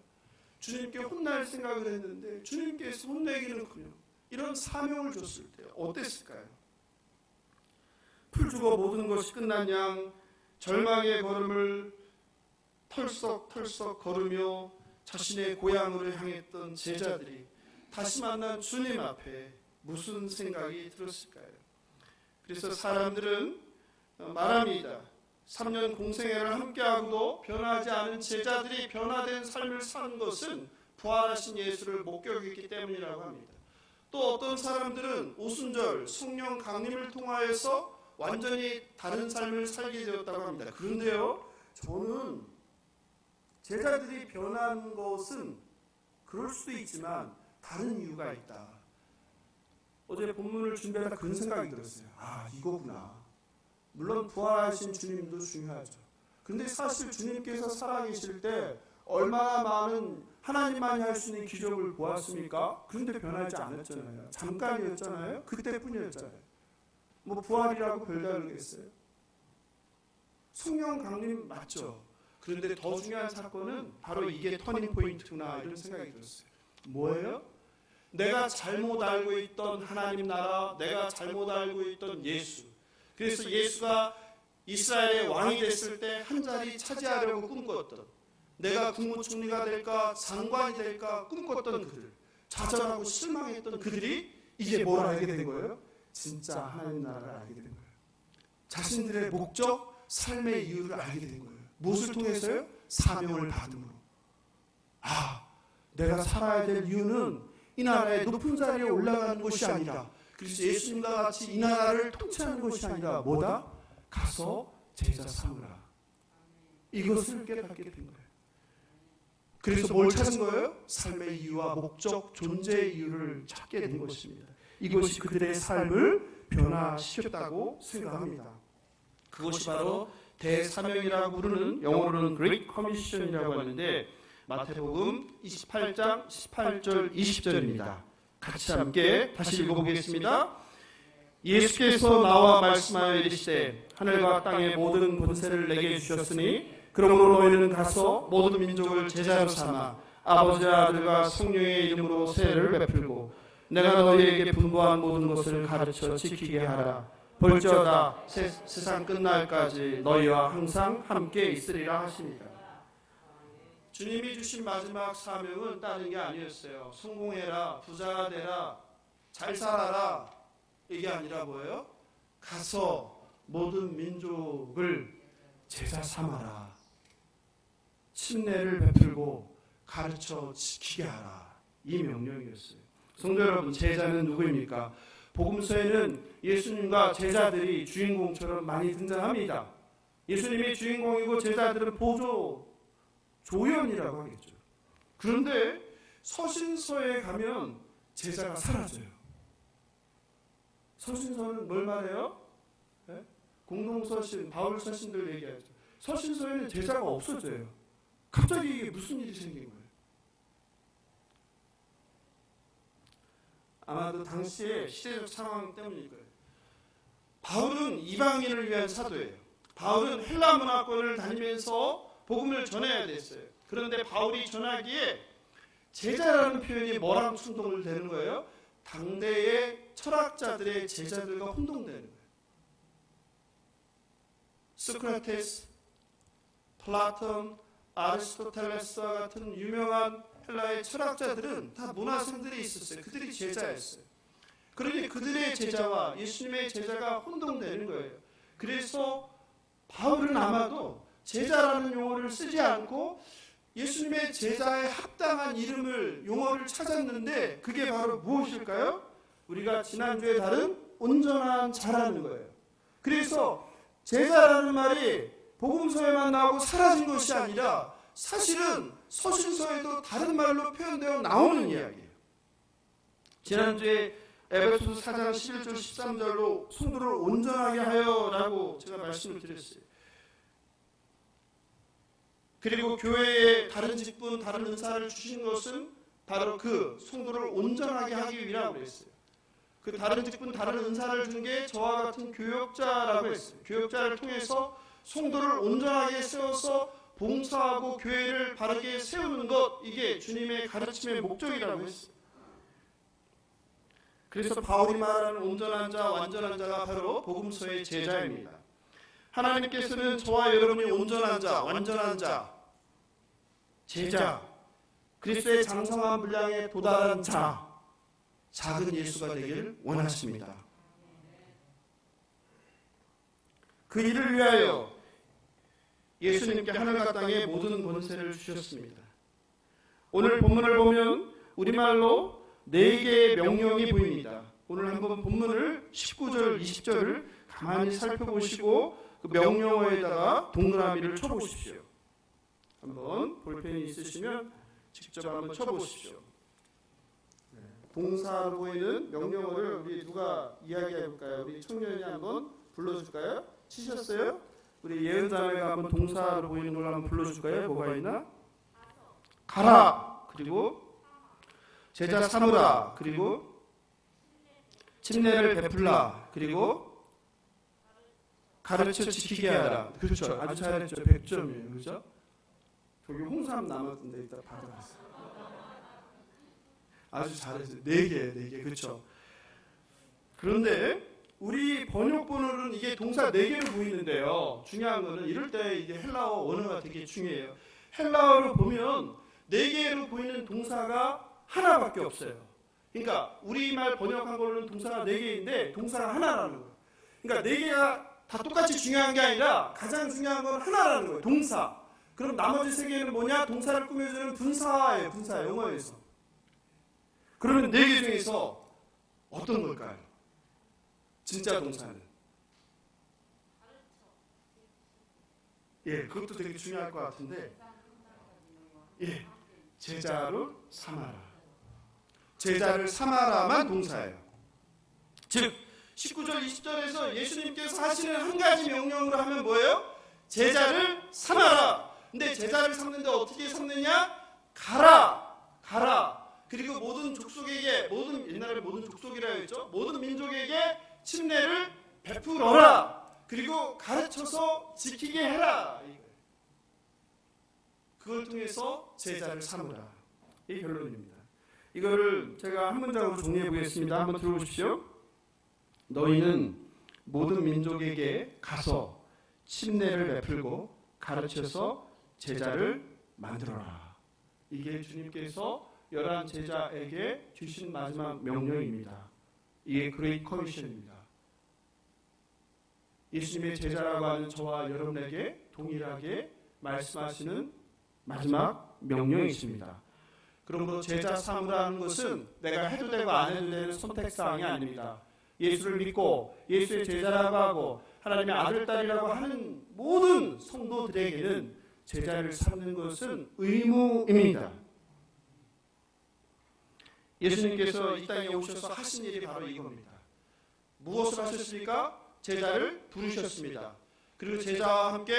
주님께 혼날 생각을 했는데 주님께서 혼내기는커녕 이런 사명을 줬을 때 어땠을까요? 풀주고 모든 것이 끝난 양 절망의 걸음을 털썩털썩 걸으며 자신의 고향으로 향했던 제자들이 다시 만난 주님 앞에 무슨 생각이 들었을까요? 그래서 사람들은 말합니다. 3년 공생애를 함께하고도 변하지 않은 제자들이 변화된 삶을 사는 것은 부활하신 예수를 목격했기 때문이라고 합니다. 또 어떤 사람들은 오순절 성령 강림을 통하여서 완전히 다른 삶을 살게 되었다고 합니다. 그런데요, 저는 제자들이 변한 것은 그럴 수도 있지만 다른 이유가 있다. 어제 본문을 준비하다 그런 생각이 들었어요. 이거구나. 물론 부활하신 주님도 중요하죠. 그런데 사실 주님께서 살아계실 때 얼마나 많은 하나님만이 할 수 있는 기적을 보았습니까? 그런데 변하지 않았잖아요. 잠깐이었잖아요. 그때뿐이었잖아요. 뭐 부활이라고 별다르겠어요? 성령 강림 맞죠? 그런데 더 중요한 사건은 바로 이게 터닝 포인트구나 이런 생각이 들었어요. 뭐예요? 내가 잘못 알고 있던 하나님 나라, 내가 잘못 알고 있던 예수. 그래서 예수가 이스라엘의 왕이 됐을 때 한 자리 차지하려고 꿈꿨던, 내가 국무총리가 될까 장관이 될까 꿈꿨던 그들, 좌절하고 실망했던 그들이 이제 뭘 알게 된 거예요? 진짜 하나님 나라를 알게 된 거예요. 자신들의 목적, 삶의 이유를 알게 된 거예요. 무엇을 통해서요? 사명을 받음으로. 내가 살아야 될 이유는 이 나라의 높은 자리에 올라가는 것이 아니라 그래서 예수님과 같이 이 나라를 통치하는 것이 아니라 뭐다? 가서 제자 삼으라. 이것을 깨닫게 된 거예요. 그래서 뭘 찾은 거예요? 삶의 이유와 목적, 존재의 이유를 찾게 된 것입니다. 이것이 그들의 삶을 변화시켰다고 생각합니다. 그것이 바로 대사명이라고 부르는, 영어로는 Great Commission이라고 하는데 마태복음 28장 18절 20절입니다. 같이 함께 다시 읽어보겠습니다. 예수께서 나와 말씀하여 이르시되 하늘과 땅의 모든 권세를 내게 주셨으니 그러므로 너희는 가서 모든 민족을 제자로 삼아 아버지와 아들과 성령의 이름으로 세례를 베풀고 내가 너희에게 분부한 모든 것을 가르쳐 지키게 하라. 볼지어다 세상 끝날까지 너희와 항상 함께 있으리라 하십니다. 주님이 주신 마지막 사명은 다른 게 아니었어요. 성공해라, 부자가 되라, 잘 살아라, 이게 아니라 뭐예요? 가서 모든 민족을 제자 삼아라. 침례를 베풀고 가르쳐 지키게 하라. 이 명령이었어요. 성도 여러분, 제자는 누구입니까? 복음서에는 예수님과 제자들이 주인공처럼 많이 등장합니다. 예수님이 주인공이고 제자들은 보조, 조연이라고 하겠죠. 그런데 서신서에 가면 제자가 사라져요. 서신서는 뭘 말해요? 네? 공동서신, 바울서신들 얘기하죠. 서신서에는 제자가 없어져요. 갑자기 이게 무슨 일이 생긴 거예요? 아마도 당시의 시대적 상황 때문일 거예요. 바울은 이방인을 위한 사도예요. 바울은 헬라 문화권을 다니면서 복음을 전해야 됐어요. 그런데 바울이 전하기에 제자라는 표현이 뭐랑 충동을 되는 거예요? 당대의 철학자들의 제자들과 혼동되는 거예요. 소크라테스, 플라톤, 아리스토텔레스와 같은 유명한 헬라의 철학자들은 다 문화생들이 있었어요. 그들이 제자였어요. 그러니 그들의 제자와 예수님의 제자가 혼동되는 거예요. 그래서 바울은 아마도 제자라는 용어를 쓰지 않고 예수님의 제자에 합당한 용어를 찾았는데 그게 바로 무엇일까요? 우리가 지난주에 다룬 온전한 자라는 거예요. 그래서 제자라는 말이 복음서에만 나오고 사라진 것이 아니라 사실은 서신서에도 다른 말로 표현되어 나오는 이야기예요. 지난주에 에베소서 4장 11절 13절로 성도를 온전하게 하여라고 제가 말씀을 드렸어요. 그리고 교회에 다른 직분, 다른 은사를 주신 것은 바로 그 성도를 온전하게 하기 위라고 그랬어요. 그 다른 직분, 다른 은사를 준 게 저와 같은 교역자라고 했어요. 교역자를 통해서 성도를 온전하게 세워서 봉사하고 교회를 바르게 세우는 것, 이게 주님의 가르침의 목적이라고 했어요. 그래서 바울이 말하는 온전한 자, 완전한 자가 바로 복음서의 제자입니다. 하나님께서는 저와 여러분이 온전한 자, 완전한 자, 제자, 그리스도의 장성한 분량에 도달한 자, 작은 예수가 되길 원하십니다. 그 일을 위하여 예수님께 하늘과 땅의 모든 권세를 주셨습니다. 오늘 본문을 보면 우리말로 4개의 명령이 보입니다. 오늘 한번 본문을 19절, 20절을 가만히 살펴보시고 그 명령어에다가 동그라미를 쳐보십시오. 한번 볼펜이 있으시면 직접 한번 쳐보십시오. 동사로 보이는 명령어를 우리 누가 이야기해볼까요? 우리 청년이 한번 불러줄까요? 치셨어요? 우리 예은자매가 한번 동사로 보이는 걸 한번 불러줄까요? 뭐가 있나? 가라. 그리고 제자 삼으라. 그리고 침례를 베풀라. 그리고 가르쳐 지키게 하라. 그렇죠. 아주 잘했죠. 100점이에요. 그렇죠? 저기 홍삼 남았던데 이따 받아갔어요. 아주 잘했어요. 4개. 그렇죠. 그런데 우리 번역본으로는 이게 동사 4개로 보이는데요. 중요한 거는 이럴 때 이게 헬라어 원어가 되게 중요해요. 헬라어로 보면 4개로 보이는 동사가 하나밖에 없어요. 그러니까 우리말 번역한 걸로는 동사가 4개인데 동사가 하나라는 거예요. 그러니까 4개가 다 똑같이 중요한 게 아니라 가장 중요한 건 하나라는 거예요. 동사. 그럼 나머지 3개는 뭐냐? 동사를 꾸며주는 분사예요. 분사, 영어에서. 그러면 4개 중에서 어떤 걸까요? 진짜 동사는? 예, 그것도 되게 중요할 것 같은데, 예, 제자로 삼아라. 제자를 삼아라만 동사예요. 즉 19절 20절에서 예수님께서 하시는 한 가지 명령으로 하면 뭐예요? 제자를 삼아라. 근데 제자를 삼는데 어떻게 삼느냐? 가라. 그리고 모든 족속에게, 옛날에 모든 족속이라고 했죠. 모든 민족에게 침례를 베풀어라. 그리고 가르쳐서 지키게 해라. 그걸 통해서 제자를 삼으라. 이 결론입니다. 이거를 제가 한 문장으로 정리해 보겠습니다. 한번 들어보십시오. 너희는 모든 민족에게 가서 침례를 베풀고 가르쳐서 제자를 만들어라. 이게 주님께서 11 제자에게 주신 마지막 명령입니다. 이게 그레이트 커미션입니다. 예수님의 제자라고 하는 저와 여러분에게 동일하게 말씀하시는 마지막 명령이십니다. 그러므로 제자 삼으라는 것은 내가 해도 되고 안 해도 되는 선택사항이 아닙니다. 예수를 믿고 예수의 제자라고 하고 하나님의 아들, 딸이라고 하는 모든 성도들에게는 제자를 삼는 것은 의무입니다. 예수님께서 이 땅에 오셔서 하신 일이 바로 이겁니다. 무엇을 하셨습니까? 제자를 부르셨습니다. 그리고 제자와 함께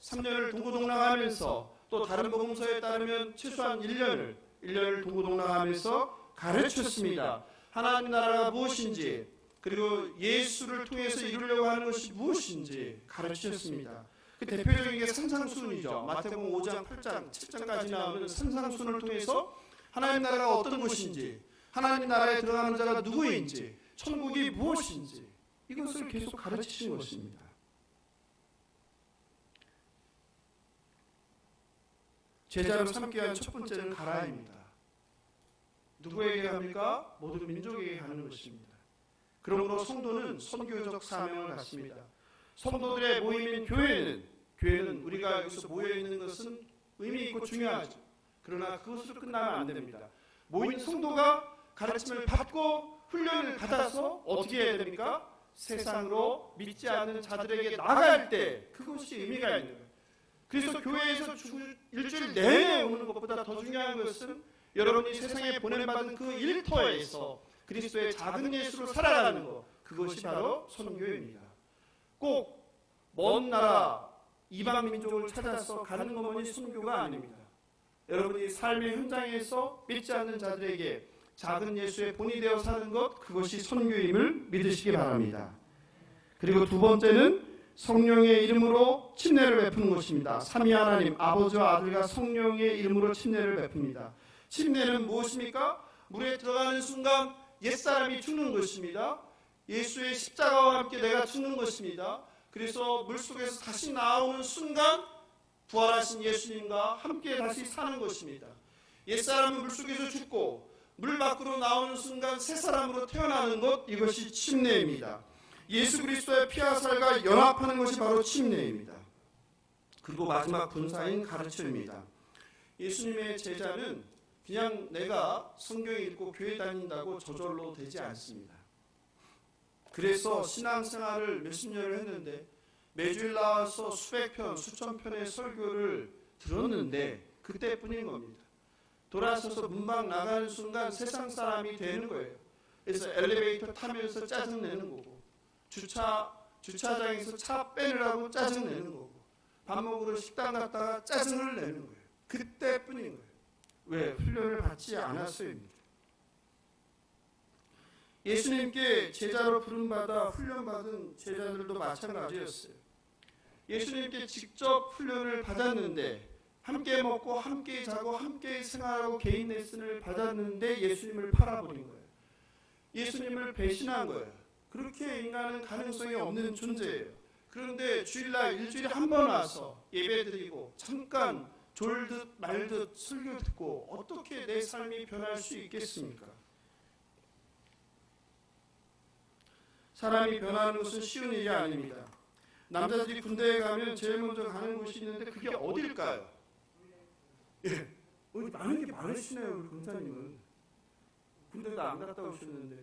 3년을 동고동락하면서 또 다른 복음서에 따르면 최소한 1년을 동고동락하면서 가르쳤습니다. 하나님 나라가 무엇인지, 그리고 예수를 통해서 이루려고 하는 것이 무엇인지 가르치셨습니다. 그 대표적인 게 산상수훈이죠. 마태복음 5장, 8장, 7장까지 나오는 산상수훈을 통해서 하나님 나라가 어떤 것인지, 하나님 나라에 들어가는 자가 누구인지, 천국이 무엇인지 이것을 계속 가르치신 것입니다. 제자로 삼기 위한 첫 번째는 가라입니다. 누구에게 합니까? 모든 민족에게 하는 것입니다. 그러므로 성도는 선교적 사명을 갖습니다. 성도들의 모임인 교회는 우리가 여기서 모여있는 것은 의미 있고 중요하죠. 그러나 그것으로 끝나면 안 됩니다. 모인 성도가 가르침을 받고 훈련을 받아서 어떻게 해야 됩니까? 세상으로 믿지 않는 자들에게 나갈 때 그것이 의미가 있는 거예요. 그래서 교회에서 일주일 내내 오는 것보다 더 중요한 것은 여러분이 세상에 보냄받은 그 일터에서 그리스도의 작은 예수로 살아가는 것, 그것이 바로 선교입니다. 꼭 먼 나라 이방 민족을 찾아서 가는 것만이 선교가 아닙니다. 여러분이 삶의 현장에서 믿지 않는 자들에게 작은 예수의 본이 되어 사는 것, 그것이 선교임을 믿으시기 바랍니다. 그리고 두 번째는 성령의 이름으로 침례를 베푸는 것입니다. 삼위 하나님 아버지와 아들과 성령의 이름으로 침례를 베풉니다. 침례는 무엇입니까? 물에 들어가는 순간 옛사람이 죽는 것입니다. 예수의 십자가와 함께 내가 죽는 것입니다. 그래서 물속에서 다시 나오는 순간 부활하신 예수님과 함께 다시 사는 것입니다. 옛사람은 물속에서 죽고 물 밖으로 나오는 순간 새 사람으로 태어나는 것, 이것이 침례입니다. 예수 그리스도의 피와 살과 연합하는 것이 바로 침례입니다. 그리고 마지막 분사인 가르침입니다. 예수님의 제자는 그냥 내가 성경 읽고 교회 다닌다고 저절로 되지 않습니다. 그래서 신앙생활을 몇십 년을 했는데 매주일 나와서 수백 편, 수천 편의 설교를 들었는데 그때뿐인 겁니다. 돌아서서 문밖 나가는 순간 세상 사람이 되는 거예요. 그래서 엘리베이터 타면서 짜증내는 거고, 주차장에서 차 빼느라고 짜증내는 거고, 밥 먹으러 식당 갔다가 짜증을 내는 거예요. 그때뿐인 거예요. 왜? 훈련을 받지 않았어요입니다. 예수님께 제자로 부름받아 훈련받은 제자들도 마찬가지였어요. 예수님께 직접 훈련을 받았는데, 함께 먹고 함께 자고 함께 생활하고 개인 레슨을 받았는데 예수님을 팔아버린 거예요. 예수님을 배신한 거예요. 그렇게 인간은 가능성이 없는 존재예요. 그런데 주일날 일주일에 한 번 와서 예배드리고 잠깐 졸듯 말듯 설교 듣고 어떻게 내 삶이 변할 수 있겠습니까? 사람이 변하는 것은 쉬운 일이 아닙니다. 남자들이 군대에 가면 제일 먼저 가는 곳이 있는데 그게 어딜까요? 예, 많은 게 많으시네요, 우리 권사님은. 군대도 안 갔다 오셨는데.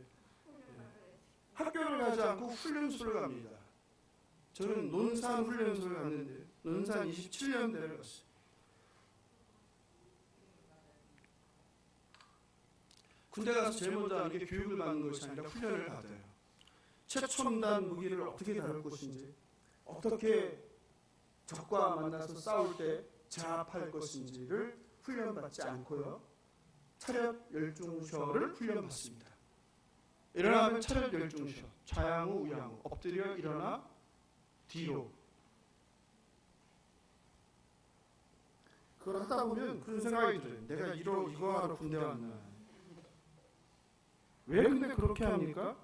학교를 가지 않고 훈련소를 갑니다. 저는 논산 훈련소를 갔는데 논산 27년대를 갔어요. 군대 가서 제일 먼저 하는 게 교육을 받는 것이 아니라 훈련을 받아요. 최첨단 무기를 어떻게 다룰 것인지, 어떻게 적과 만나서 싸울 때 제압할 것인지를 훈련받지 않고요. 차렷 열중셔를 훈련받습니다. 일어나면 차렷 열중셔, 좌양우 우양우, 엎드려 일어나 뒤로. 그걸 하다 보면 그런 생각이 들어요. 내가 이거 하러 군대 왔나. 왜 근데 그렇게 합니까?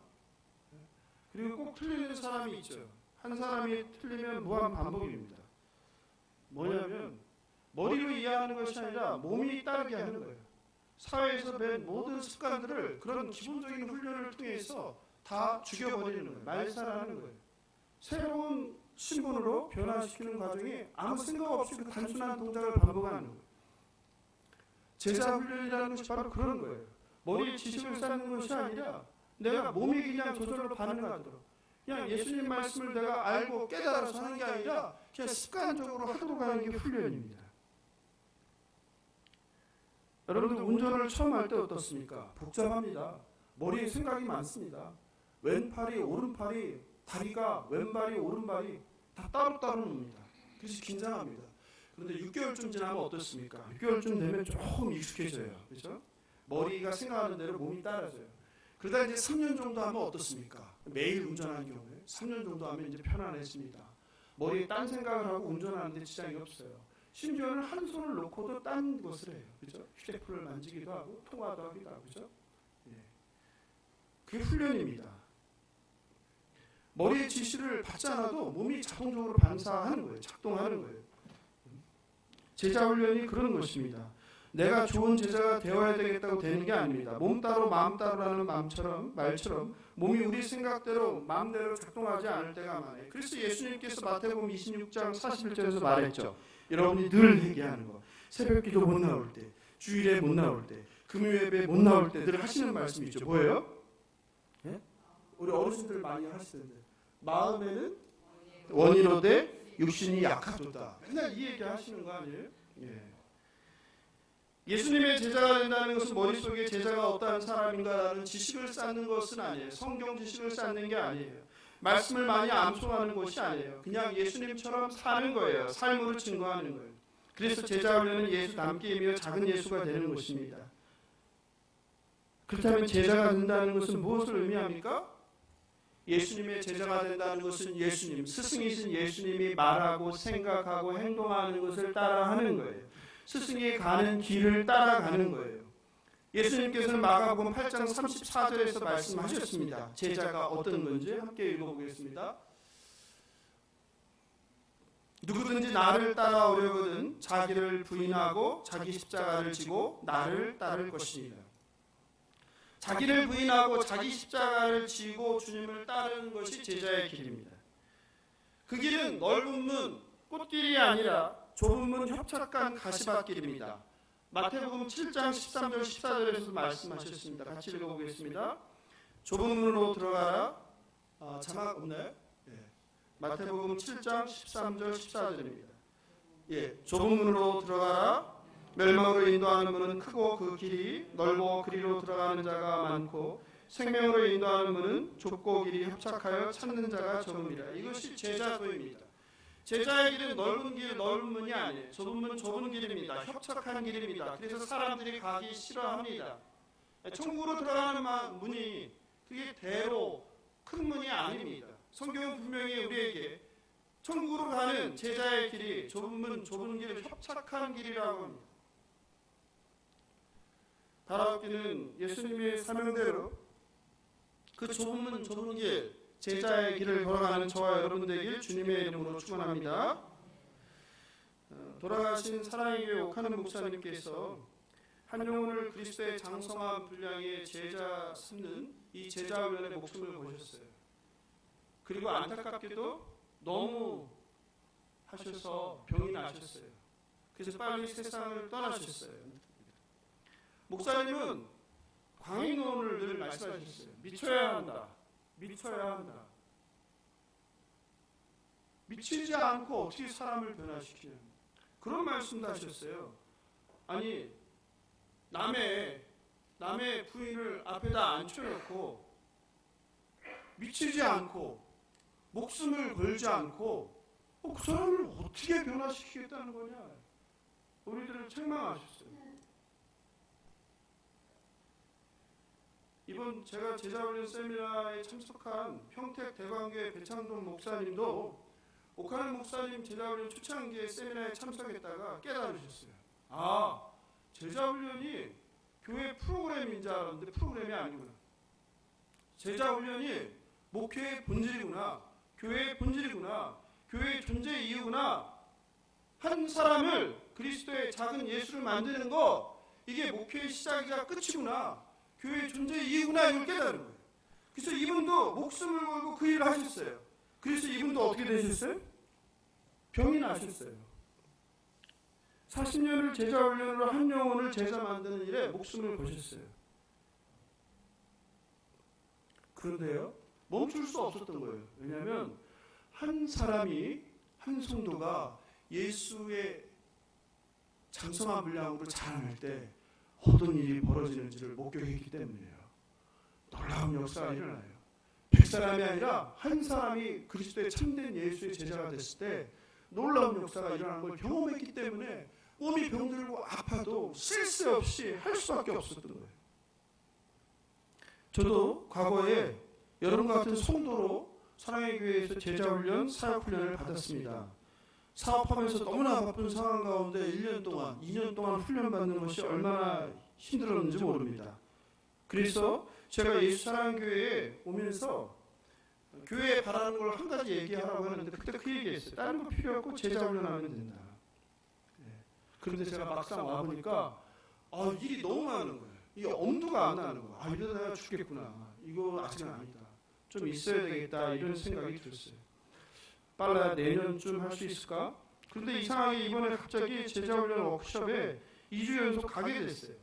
그리고 꼭 틀리는 사람이 있죠. 한 사람이 틀리면 무한 반복입니다. 뭐냐면 머리로 이해하는 것이 아니라 몸이 따르게 하는 거예요. 사회에서 뵌 모든 습관들을 그런 기본적인 훈련을 통해서 다 죽여버리는 거예요. 말살하는 거예요. 새로운 신분으로 변화시키는 과정이 아무 생각 없이 그 단순한 동작을 반복하는 거예요. 제자 훈련이라는 것이 바로 그런 거예요. 머리에 지식을 쌓는 것이 아니라 내가 몸이 그냥 저절로 반응하도록, 그냥 예수님 말씀을 내가 알고 깨달아서 하는 게 아니라 그냥 습관적으로 하도록 하는 게 훈련입니다. 여러분들 운전을 처음 할 때 어떻습니까? 복잡합니다. 머리에 생각이 많습니다. 왼팔이 오른팔이, 다리가 왼발이 오른발이 다 따로따로 놉니다. 그래서 긴장합니다. 그런데 6개월쯤 지나면 어떻습니까? 6개월쯤 되면 조금 익숙해져요. 그렇죠? 머리가 생각하는 대로 몸이 따라져요. 그러다 이제 3년 정도 하면 어떻습니까? 매일 운전하는 경우에 3년 정도 하면 이제 편안해집니다. 머리에 딴 생각을 하고 운전하는데 지장이 없어요. 심지어는 한 손을 놓고도 딴 것을 해요. 그렇죠? 휴대폰을 만지기도 하고 통화도 하기도 하고. 그렇죠? 예. 그게 훈련입니다. 머리의 지시를 받지 않아도 몸이 자동적으로 반사하는 거예요. 작동하는 거예요. 제자 훈련이 그런 것입니다. 내가 좋은 제자가 되어야 되겠다고 되는 게 아닙니다. 몸 따로 마음 따로라는 말처럼 몸이 우리 생각대로 마음대로 작동하지 않을 때가 많아요. 그래서 예수님께서 마태복음 26장 41절에서 말했죠. 여러분이 늘 회개하는 거. 새벽기도 못 나올 때, 주일에 못 나올 때, 금요예배 못 나올 때 늘 하시는 말씀이 있죠. 뭐예요? 예? 우리 어르신들 많이 하시던데. 마음에는 원이로되 육신이 약하도다. 맨날 이 얘기 하시는 거 아니에요? 예. 예수님의 제자가 된다는 것은 머릿속에 제자가 어떠한 사람인가라는 지식을 쌓는 것은 아니에요. 성경 지식을 쌓는 게 아니에요. 말씀을 많이 암송하는 것이 아니에요. 그냥 예수님처럼 사는 거예요. 삶으로 증거하는 거예요. 그래서 제자 훈련은 예수 닮기이며 작은 예수가 되는 것입니다. 그렇다면 제자가 된다는 것은 무엇을 의미합니까? 예수님의 제자가 된다는 것은 예수님, 스승이신 예수님이 말하고 생각하고 행동하는 것을 따라하는 거예요. 스승이 가는 길을 따라가는 거예요. 예수님께서는 마가복음 8장 34절에서 말씀하셨습니다. 제자가 어떤 건지 함께 읽어보겠습니다. 누구든지 나를 따라오려거든 자기를 부인하고 자기 십자가를 지고 나를 따를 것이니라. 자기를 부인하고 자기 십자가를 지고 주님을 따르는 것이 제자의 길입니다. 그 길은 넓은 문, 꽃길이 아니라 좁은 문 협착한 가시밭길입니다. 마태복음 7장 13절 14절에서 말씀하셨습니다. 같이 읽어보겠습니다. 좁은 문으로 들어가라. 자막 없나요? 예. 마태복음 7장 13절 14절입니다. 예, 좁은 문으로 들어가라. 멸망으로 인도하는 문은 크고 그 길이 넓어 그리로 들어가는 자가 많고 생명으로 인도하는 문은 좁고 길이 협착하여 찾는 자가 적음이라. 이것이 제자도입니다. 제자의 길은 넓은 길, 넓은 문이 아니에요. 좁은 문, 좁은 길입니다. 협착한 길입니다. 그래서 사람들이 가기 싫어합니다. 천국으로 들어가는 문이 그게 대로 큰 문이 아닙니다. 성경은 분명히 우리에게 천국으로 가는 제자의 길이 좁은 문, 좁은 길, 협착한 길이라고 합니다. 다락기는 예수님의 사명대로 그 좁은 문, 좁은 길, 제자의 길을 걸어가는 저와 여러분 되길 주님의 이름으로 축원합니다. 돌아가신 사랑의 교회 옥하는 목사님께서 한 영혼을 그리스도의 장성한 분량의 제자 삼는 이 제자 훈련에 목숨을 거셨어요. 그리고 안타깝게도 너무 하셔서 병이 나셨어요. 그래서 빨리 세상을 떠나셨어요. 목사님은 광인론을 늘 말씀하셨어요. 미쳐야 한다. 미쳐야 한다. 미치지 않고 어떻게 사람을 변화시키냐, 그런 말씀도 하셨어요. 아니, 남의 부인을 앞에다 앉혀놓고 미치지 않고 목숨을 걸지 않고 그 사람을 어떻게 변화시키겠다는 거냐, 우리들을 책망하셨어요. 이번 제가 제자훈련 세미나에 참석한 평택 대광교회 배창돈 목사님도 오카는 목사님 제자훈련 초창기에 세미나에 참석했다가 깨달으셨어요. 아, 제자훈련이 교회 프로그램인 줄 알았는데 프로그램이 아니구나. 제자훈련이 목회의 본질이구나, 교회의 본질이구나, 교회의 존재 이유구나. 한 사람을 그리스도의 작은 예수를 만드는 거, 이게 목회의 시작이자 끝이구나, 교회의 존재 이유구나, 이걸 깨달은 거예요. 그래서 이분도 목숨을 걸고 그 일을 하셨어요. 그래서 이분도 어떻게 되셨어요? 병이 나셨어요. 40년을 제자훈련으로 한 영혼을 제자 만드는 일에 목숨을 거셨어요. 그런데요, 멈출 수 없었던 거예요. 왜냐하면 한 사람이, 한 성도가 예수의 장성한 분량으로 자랑할 때 어떤 일이 벌어지는지를 목격했기 때문이에요. 놀라운 역사가 일어나요. 100사람이 아니라 한 사람이 그리스도의 참된 예수의 제자가 됐을 때 놀라운 역사가 일어나는 걸 경험했기 때문에 몸이 병들고 아파도 쓸 새 없이 할 수밖에 없었던 거예요. 저도 과거에 여러분과 같은 성도로 사랑의 교회에서 제자훈련, 사역훈련을 받았습니다. 사업하면서 너무나 바쁜 상황 가운데 1년 동안, 2년 동안 훈련받는 것이 얼마나 힘들었는지 모릅니다. 그래서 제가 예수 사랑의 교회에 오면서 교회에 바라는 걸 한 가지 얘기하라고 했는데 그때 그 얘기했어요. 다른 거 필요 없고 제자훈련하면 된다. 그런데 제가 막상 와보니까 일이 너무 많은 거예요. 이게 엄두가 안 나는 거예요. 이러다 내가 죽겠구나. 이거 아직은 아니다. 좀 있어야 되겠다, 이런 생각이 들었어요. 빨라야 내년쯤 할 수 있을까? 그런데 이상하게 이번에 갑자기 제자훈련 워크숍에 2주 연속 가게 됐어요.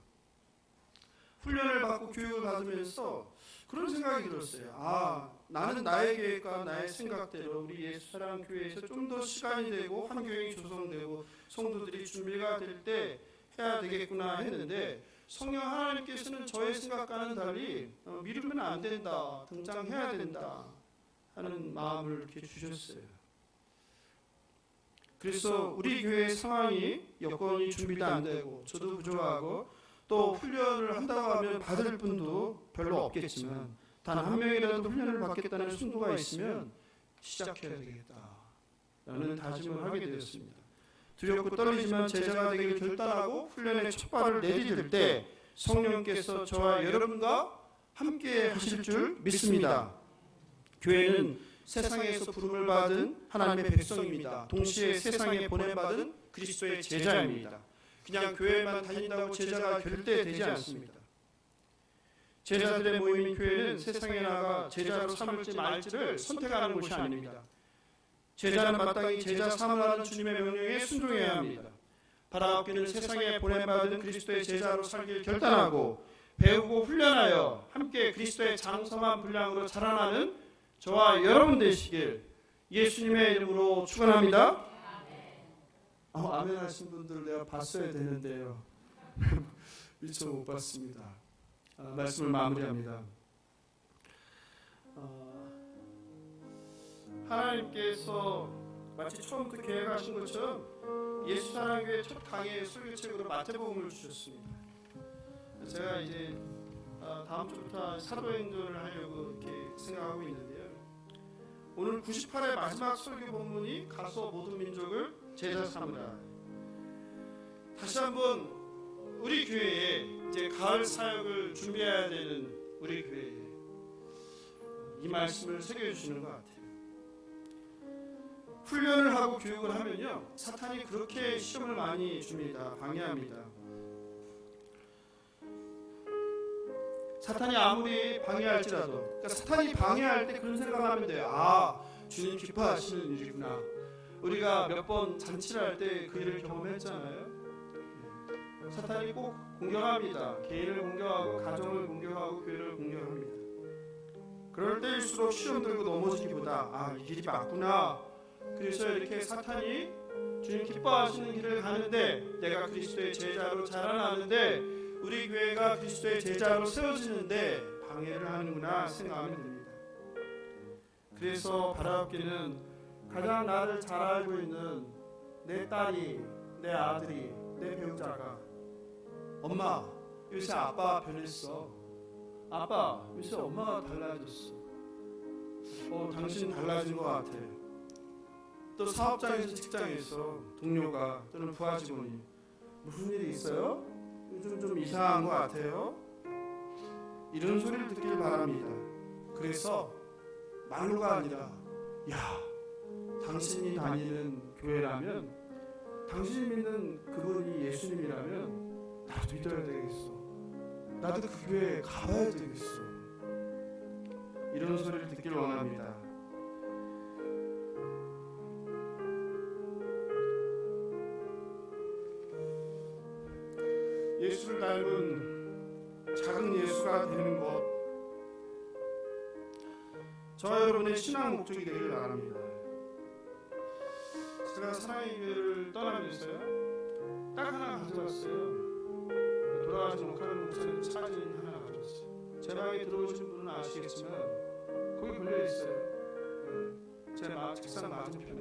훈련을 받고 교육을 받으면서 그런 생각이 들었어요. 나는 나의 계획과 나의 생각대로 우리 예수 사랑 교회에서 좀 더 시간이 되고 환경이 조성되고 성도들이 준비가 될 때 해야 되겠구나 했는데, 성령 하나님께서는 저의 생각과는 달리 미루면 안 된다, 등장해야 된다 하는 마음을 이렇게 주셨어요. 그래서 우리 교회의 상황이, 여건이 준비도 안 되고 저도 부족하고 또 훈련을 한다고 하면 받을 분도 별로 없겠지만 단 한 명이라도 훈련을 받겠다는 순도가 있으면 시작해야 되겠다라는 다짐을 하게 되었습니다. 두렵고 떨리지만 제자가 되기를 결단하고 훈련의 첫 발을 내디딜 때 성령께서 저와 여러분과 함께 하실 줄 믿습니다. 교회는 세상에서 부름을 받은 하나님의 백성입니다. 동시에 세상에 보냄받은 그리스도의 제자입니다. 그냥 교회만 다닌다고 제자가 결대 되지 않습니다. 제자들의 모임인 교회는 세상에 나가 제자로 삼을지 말지를 선택하는 곳이 아닙니다. 제자는 마땅히 제자 삼으라는 주님의 명령에 순종해야 합니다. 바라옵기는 세상에 보냄받은 그리스도의 제자로 살길 결단하고 배우고 훈련하여 함께 그리스도의 장성한 분량으로 자라나는 저와 여러분 되시길 예수님의 이름으로 축원합니다. 아멘 하신 분들 내가 봤어야 되는데요. 미처 못 봤습니다. 말씀을 마무리합니다. 하나님께서 마치 처음부터 계획하신 것처럼 예수 사랑교회 첫 강의 설교책으로 마태복음을 주셨습니다. 제가 이제 다음 주부터 사도행전을 하려고 이렇게 생각하고 있는데요. 오늘 98회 마지막 설교 본문이 가서 모든 민족을 제자 삼으라. 다시 한번 우리 교회에 이제 가을 사역을 준비해야 되는 우리 교회에 이 말씀을 새겨주시는 것 같아요. 훈련을 하고 교육을 하면요, 사탄이 그렇게 시험을 많이 줍니다. 방해합니다. 사탄이 아무리 방해할지라도, 그러니까 사탄이 방해할 때 그런 생각을 하면 돼요. 주님 기뻐하시는 일이구나. 우리가 몇 번 잔치를 할 때 그 일을 경험했잖아요. 사탄이 꼭 공격합니다. 개인을 공격하고 가정을 공격하고 교회를 공격합니다. 그럴 때일수록 시험 들고 넘어지기보다 이 길이 맞구나. 그래서 이렇게 사탄이 주님 기뻐하시는 길을 가는데 내가 그리스도의 제자로 자라나는데 우리 교회가 그리스도의 제자로 세워지는데 방해를 하는구나 생각하면 됩니다. 그래서 바라옵기는 가장 나를 잘 알고 있는 내 딸이, 내 아들이, 내 배우자가 엄마 요새 아빠 변했어. 아빠 요새 엄마가 달라졌어. 당신 달라진 것 같아. 또 사업장에서 직장에서 동료가 또는 부하 직원이 무슨 일이 있어요? 요즘 좀 이상한 것 같아요. 이런 소리를 듣길 바랍니다. 그래서 말로가 아니라 야 당신이 다니는 교회라면 당신이 믿는 그분이 예수님이라면 나도 믿어야 되겠어. 나도 그 교회에 가봐야 되겠어. 이런 소리를 듣길 원합니다. 예수를 닮은 작은 예수가 되는 것, 저와 여러분의 신앙 목적이 되기를 바랍니다. 제가 사랑의 교회를 떠나면서요 딱 하나 가져왔어요. 돌아가신 옥하는 목사님 사진 하나 가져왔어요. 제 방에 들어오신 분은 아시겠지만 거기 걸려있어요. 제 책상 맞은편에.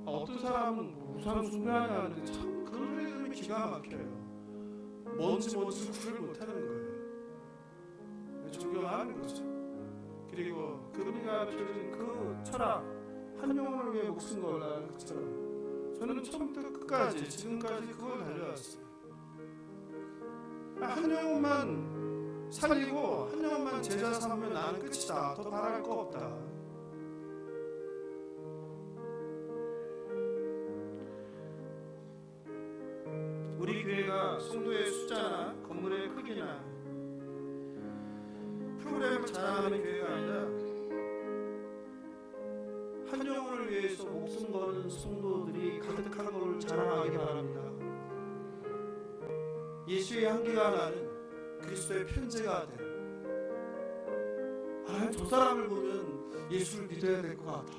어떤 사람은 우상 숭배하냐 하는데 참 그런 소리 들으면 기가 막혀요. 뭔지 구별 못하는 거예요. 존경하는 거죠. 그리고 그분이가 펼친 그 철학, 한 영혼을 위해 목숨 걸라는 것처럼 저는 처음부터 끝까지 지금까지 그걸 달려왔어요. 한 영혼만 살리고 한 영혼만 제자 삼으면 나는 끝이다. 더 바랄 거 없다. 우리 교회가 성도의 숫자나 건물의 크기나 프로그램을 자랑하는 교회가 아니라 한 영혼을 위해서 목숨 거는 성도들이 가득한 것을 자랑하기 바랍니다. 예수의 향기가 나는 그리스도의 편제가 된 저 사람을 보면 예수를 믿어야 될 것 같아.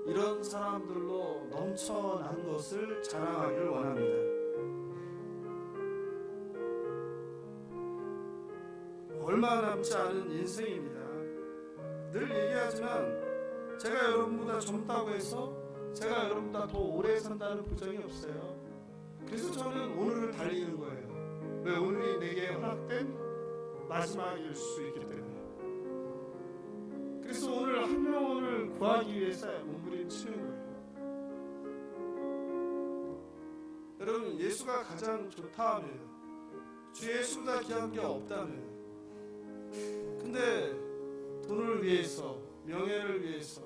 이런 사람들로 넘쳐난 것을 자랑하기를 원합니다. 얼마 남지 않은 인생입니다. 늘 얘기하지만 제가 여러분보다 젊다고 해서 제가 여러분보다 더 오래 산다는 보장이 없어요. 그래서 저는 오늘을 달리는 거예요. 왜? 오늘이 내게 허락된 마지막일 수 있기 때문에. 그래서 오늘 한 영혼을 구하기 위해서 몸부림치는 거예요. 여러분, 예수가 가장 좋다 하면 주 예수보다 귀한 게 없다면, 근데 돈을 위해서, 명예를 위해서,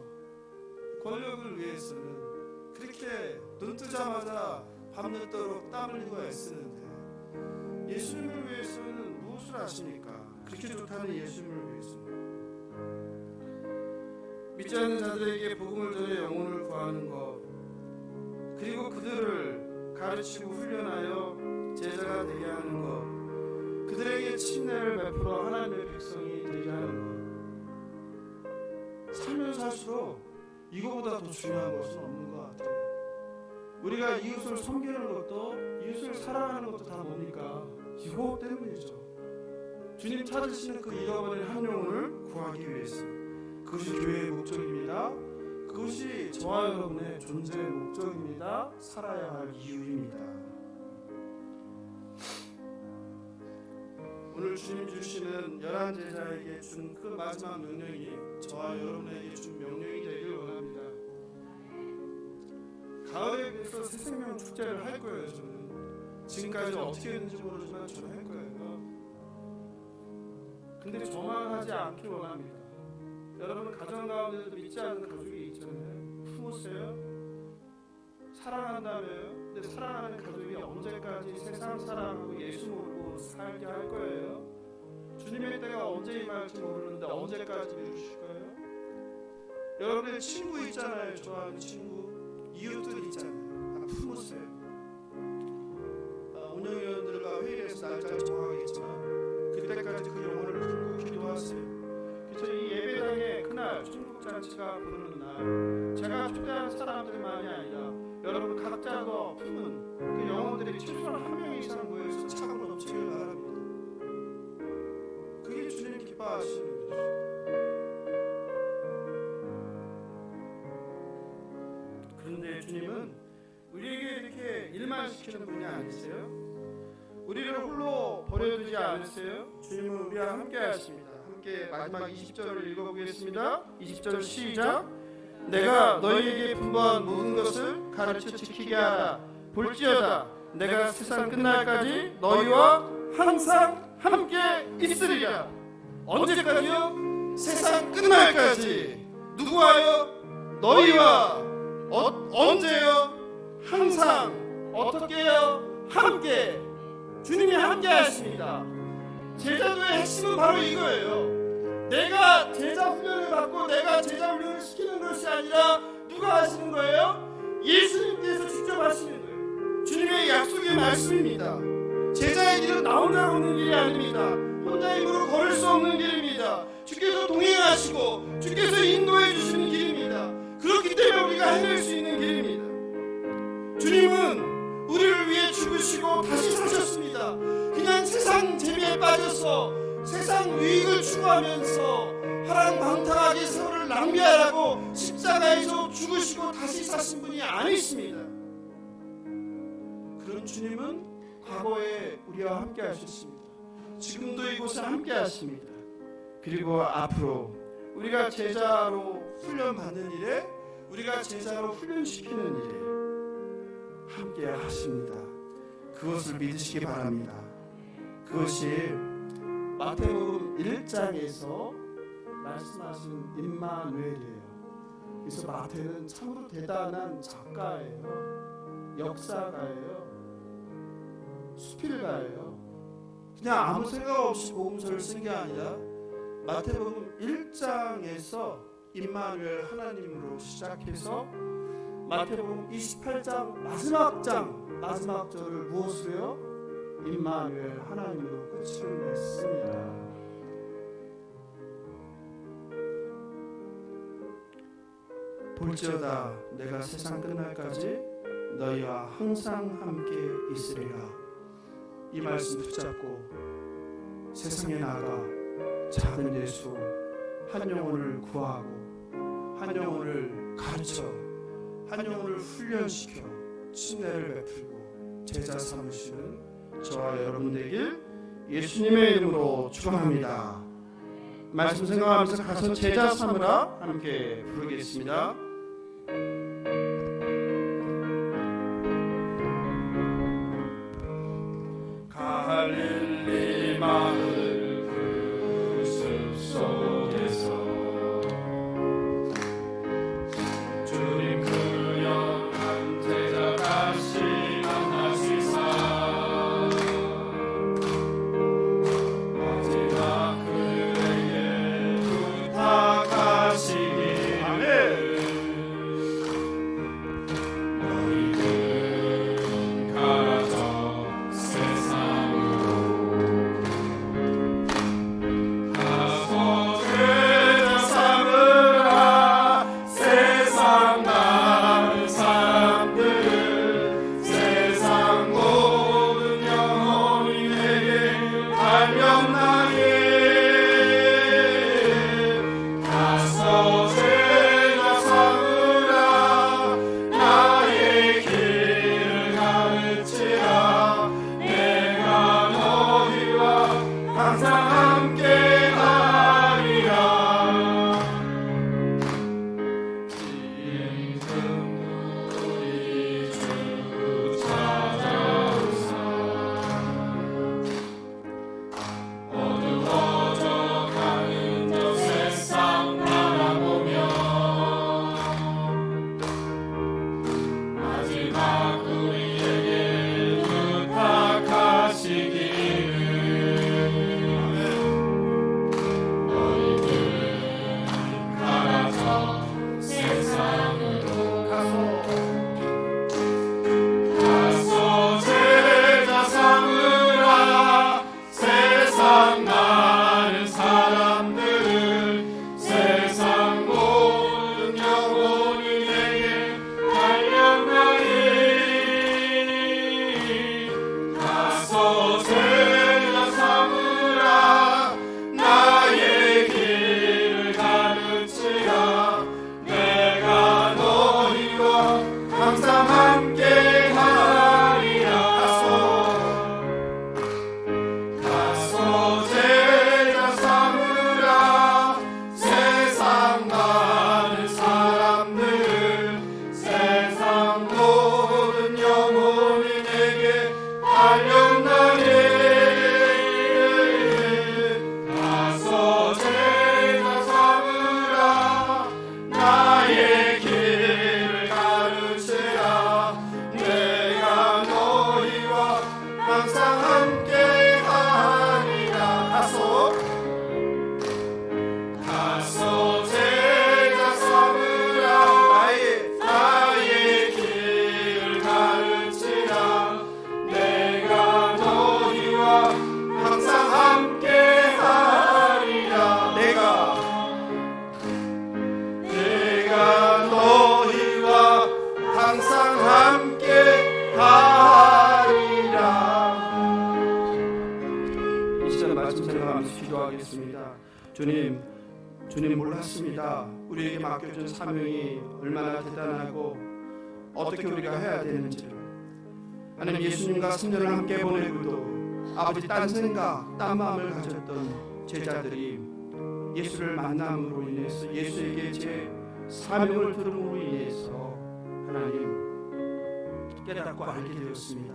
권력을 위해서는 그렇게 눈 뜨자마자 밤늦도록 땀 흘리고 애쓰는데 예수님을 위해서는 무엇을 하십니까? 그렇게 좋다는 예수님을 위해서는 믿지 않는 자들에게 복음을 전해 영혼을 구하는 것, 그리고 그들을 가르치고 훈련하여 제자가 되게 하는 것, 그들에게 침례를 베풀어 하나님의 백성이 되게 하는 것, 살면 살수록 이거보다 더 중요한 것은 없는 것 같아요. 우리가 이웃을 섬기는 것도, 이웃을 사랑하는 것도 다 뭡니까? 이거 때문이죠. 주님 찾으시는 그 잃어버린 한 영혼을 구하기 위해서. 그것이 교회의 목적입니다. 그것이 저와 여러분의 존재의 목적입니다. 살아야 할 이유입니다. 오늘 주님 주시는 11제자에게 준 그 마지막 명령이 저와 여러분에게 준 명령이 되길 원합니다. 가을에 그래서 새생명 축제를 할 거예요. 저는 지금까지 어떻게 했는지 모르지만 저는 할 거예요. 근데 저만 하지 않길 원합니다. 여러분 가정 가운데도 믿지 않는 가족이 있잖아요. 품으세요. 사랑한다며요. 근데 사랑하는 가족이 언제까지 세상 사랑하고 예수 모르고 살게 할 거예요? 주님의 때가 언제 임할지 모르는데 언제까지 미루실 거예요? 여러분의 친구 있잖아요. 좋아하는 친구, 이웃들 있잖아요. 품으세요. 운영위원들과 회의에서 날짜를 정하겠지만 그때까지 그 영혼을 품고 기도하세요. 그래서 이 가족잔치가 부르는 날 제가 초대하는 사람들만이 아니라 여러분 각자가 품은 그 영혼들이 최소한 한 명 이상 모여서 차고 넘치길 바랍니다. 그게 주님 기뻐하시는 일이죠. 그런데 주님은 우리에게 이렇게 일만 시키는 분이 아니세요. 우리를 홀로 버려두지 않으세요. 주님은 우리와 함께 하십니다. 함께 마지막 20절을 읽어보겠습니다. 20절 시작. 내가 너희에게 분부한 모든 것을 가르쳐 지키게 하라. 볼지어다 내가 세상 끝날까지 너희와 항상 함께 있으리라. 언제까지요? 세상 끝날까지. 누구와요? 너희와. 언제요? 항상. 어떻게요? 함께. 주님이 함께 하십니다. 제자도의 핵심은 바로 이거예요. 내가 제자 훈련을 받고 내가 제자 훈련을 시키는 것이 아니라 누가 하시는 거예요? 예수님께서 직접 하시는 거예요. 주님의 약속의 말씀입니다. 제자의 길은 나 혼자 걷는 길이 아닙니다. 혼자 힘으로 걸을 수 없는 길입니다. 주께서 동행하시고 주께서 인도해 주시는 길입니다. 그렇기 때문에 우리가 해낼 수 있는 길입니다. 주님은 우리를 위해 죽으시고 다시 사셨습니다. 그냥 세상 재미에 빠져서 세상 유익을 추구하면서 하랑방탕하게 세월을 낭비하라고 십자가에서 죽으시고 다시 사신 분이 아니십니다. 그런 주님은 과거에 우리와 함께 하셨습니다. 지금도 이곳에 함께 하십니다. 그리고 앞으로 우리가 제자로 훈련받는 일에, 우리가 제자로 훈련시키는 일에 함께 하십니다. 그것을 믿으시기 바랍니다. 그것이 마태복음 1장에서 말씀하신 임마누엘이에요. 그래서 마태는 참으로 대단한 작가예요. 역사가예요. 수필가예요. 그냥 아무 생각 없이 복음서를 쓴 게 아니라 마태복음 1장에서 임마누엘 하나님으로 시작해서 마태복음 28장 마지막 절을 무엇으로요? 임마누엘 하나님으로 끝을 냈습니다. 볼지어다 내가 세상 끝날까지 너희와 항상 함께 있으리라. 이 말씀 붙잡고 세상에 나가 작은 예수 한 영혼을 구하고 한 영혼을 가르쳐 한 영혼을 훈련시켜 친애를 베풀고 제자 삼으시는 저와 여러분 되길 예수님의 이름으로 축원합니다. 말씀 생각하면서 가서 제자 삼으라 함께 부르겠습니다. 갈릴리 마을 그 숲속에서 주님 그 영한 제자 다시 만나시사 마지막 그에게 부탁하시기를 주님 몰랐습니다. 우리에게 맡겨준 사명이 얼마나 대단하고 어떻게 우리가 해야 되는지를. 하나님, 예수님과 3년을 함께 보내고도 아버지 딴 생각, 딴 마음을 가졌던 제자들이 예수를 만남으로 인해서, 예수에게 제 사명을 들음으로 인해서 하나님 깨닫고 알게 되었습니다.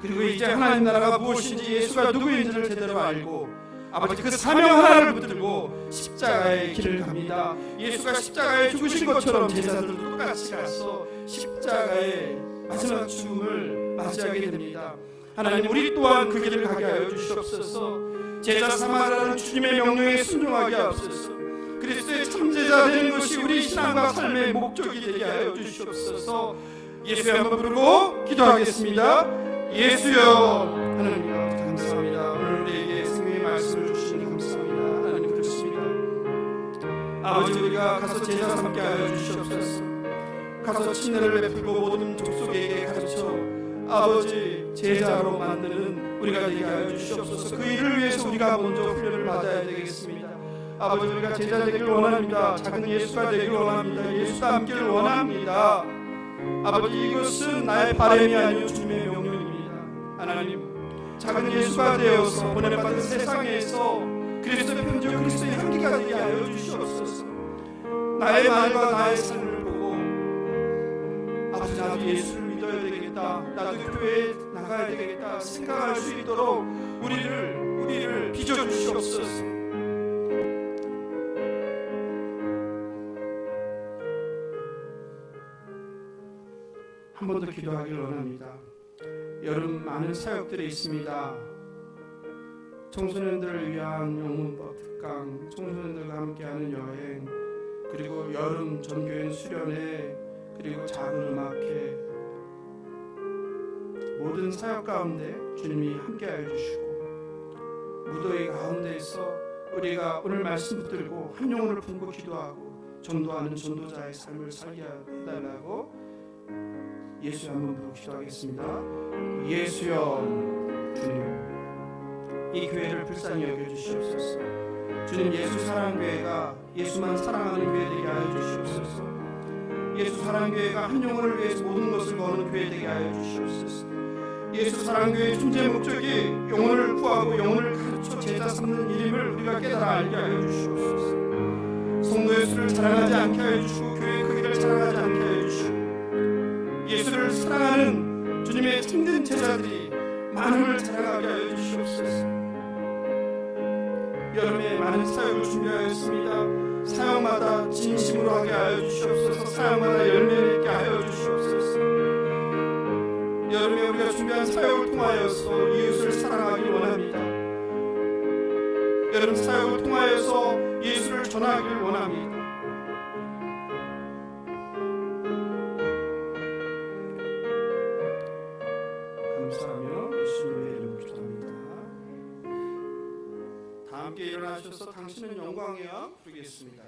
그리고 이제 하나님 나라가 무엇인지, 예수가 누구인지를 제대로 알고 아버지 그 사명 하나를 붙들고 십자가의 길을 갑니다. 예수가 십자가에 죽으신 것처럼 제자들도 똑같이 가서 십자가의 마지막 죽음을 맞이하게 됩니다. 하나님, 우리 또한 그 길을 가게 하여 주시옵소서. 제자 삼아라는 주님의 명령에 순종하게 하옵소서. 그리스도의 참제자 되는 것이 우리 신앙과 삶의 목적이 되게 하여 주시옵소서. 예수여 한번 부르고 기도하겠습니다. 예수여. 하나님 감사합니다. 오늘 우리에게 생명의 말씀을 주시니 감사합니다. 하나님 그렇습니다. 아버지, 우리가 가서 제자 삼게 하여 주시옵소서. 가서 친애를 베풀고 모든 족속에게 가르쳐 아버지 제자로 만드는 우리가 되게 하여 주시옵소서. 그 일을 위해서 우리가 먼저 훈련을 받아야 되겠습니다. 아버지, 우리가 제자 되기를 원합니다. 작은 예수가 되기를 원합니다. 예수 닮기를 원합니다. 아버지, 이것은 나의 바람이 아니요 주님의 명령입니다. 하나님, 작은 예수가 되어서 보내받은 세상에서 그리스도의 편지와 그리스도의 향기가 되게 하여 주시옵소서. 나의 말과 나의 삶을 보고 아버지, 나도 예수를 믿어야 되겠다, 나도 교회에 나가야 되겠다 생각할 수 있도록 우리를 빚어주시옵소서. 한 번 더 기도하기를 원합니다. 여름 많은 사역들이 있습니다. 청소년들을 위한 영문법 특강, 청소년들과 함께하는 여행, 그리고 여름 전교인 수련회, 그리고 작은 음악회, 모든 사역 가운데 주님이 함께하여 주시고 무더위 가운데에서 우리가 오늘 말씀 붙들고 한 영혼을 품고 기도하고 전도하는 전도자의 삶을 살게 해달라고 예수여 한번 부르고 기도하겠습니다. 예수여. 주님, 이 교회를 불쌍히 여겨주시옵소서. 주님, 예수 사랑교회가 예수만 사랑하는 교회 되게 하여 주시옵소서. 예수 사랑교회가 한 영혼을 위해서 모든 것을 거는 교회 되게 하여 주시옵소서. 예수 사랑교회의 존재 목적이 영혼을 구하고 영혼을 가르쳐 제자 삼는 일임을 우리가 깨달아 알게 하여 주시옵소서. 성도의 수를 자랑하지 않게 하여 주시고 교회의 크기를 자랑하지 않게 하여 주시고 예수를 사랑하는 주님의 참된 제자들이 많음을 자랑하게 하여 주시옵소서. 여름에 많은 사역을 준비하였습니다. 사역마다 진심으로 하게 하여 주시옵소서. 사역마다 열매 맺게 하여 주시옵소서. 여름에 우리가 준비한 사역을 통하여서 이웃을 사랑하길 원합니다. 여름 사역을 통하여서 예수를 전하기를 원합니다. 감사하며 예수님의 이름으로 기도합니다. 다 함께 일어나셔서 당신은 영광이여 부르겠습니다.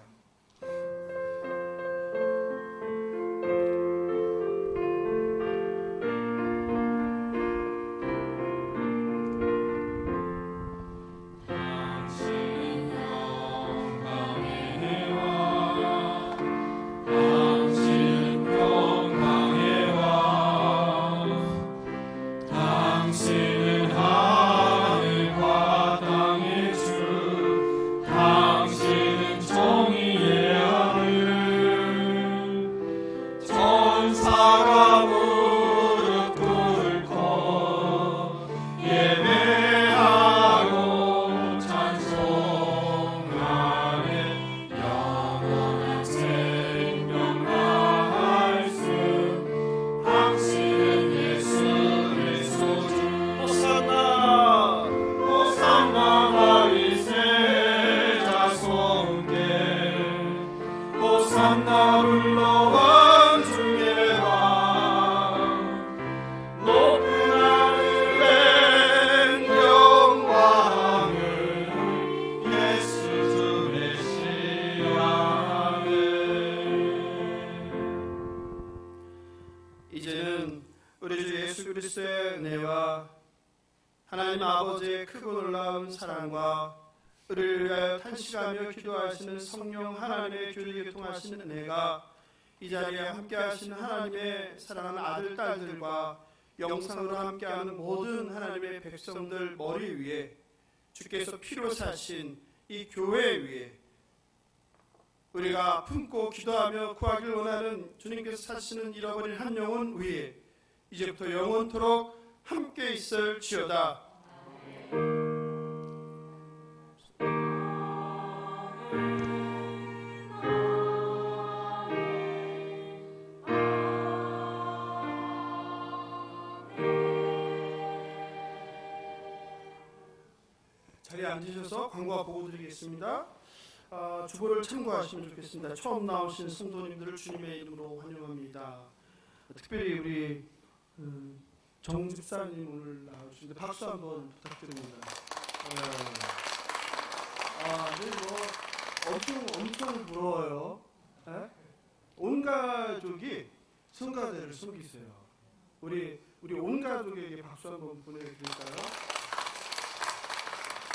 이제는 우리 주 예수 그리스도의 은혜와 하나님 아버지의 크고 놀라운 사랑과 위하여 탄식하며 기도하시는 성령 하나님의 교리 교통하시는 은혜가 이 자리에 함께하시는 하나님의 사랑하는 아들, 딸들과 영상으로 함께하는 모든 하나님의 백성들 머리 위에 주께서 피로 사신 이 교회 위에 우리가 품고 기도하며 구하길 원하는 주님께서 사시는 잃어버린 한 영혼 위에 이제부터 영원토록 함께 있을지어다. 자리에 앉으셔서 광고와 보고 드리겠습니다. 주보를 참고하시면 좋겠습니다. 처음 나오신 성도님들을 주님의 이름으로 환영합니다. 특별히 우리 정 집사님 오늘 나오시는데 박수 한번 부탁드립니다. 엄청 부러워요. 네? 온 가족이 성가대를 섬기세요. 우리 온 가족에게 박수 한번 보내드릴까요?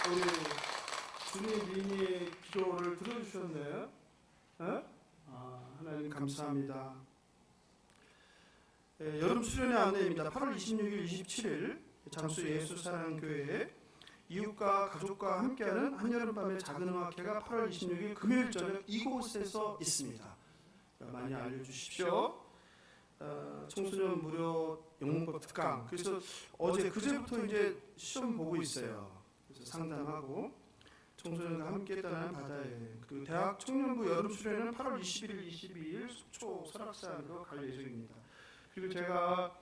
우리 주님 미니의 기도를 들어주셨네요. 네? 하나님 감사합니다. 여름 수련회 안내입니다. 8월 26일, 27일 장수 예수사랑교회에 이웃과 가족과 함께하는 한여름밤의 작은 음악회가 8월 26일 금요일 저녁 이곳에서 있습니다. 많이 알려주십시오. 청소년 무료 영문법 특강. 그래서 그제부터 이제 시험 보고 있어요. 그래서 상담하고 청소년과 함께 떠나는 바다에 그리고 대학 청년부 여름 수련회는 8월 21일, 22일 속초 설악산으로 갈 예정입니다. 그리고 제가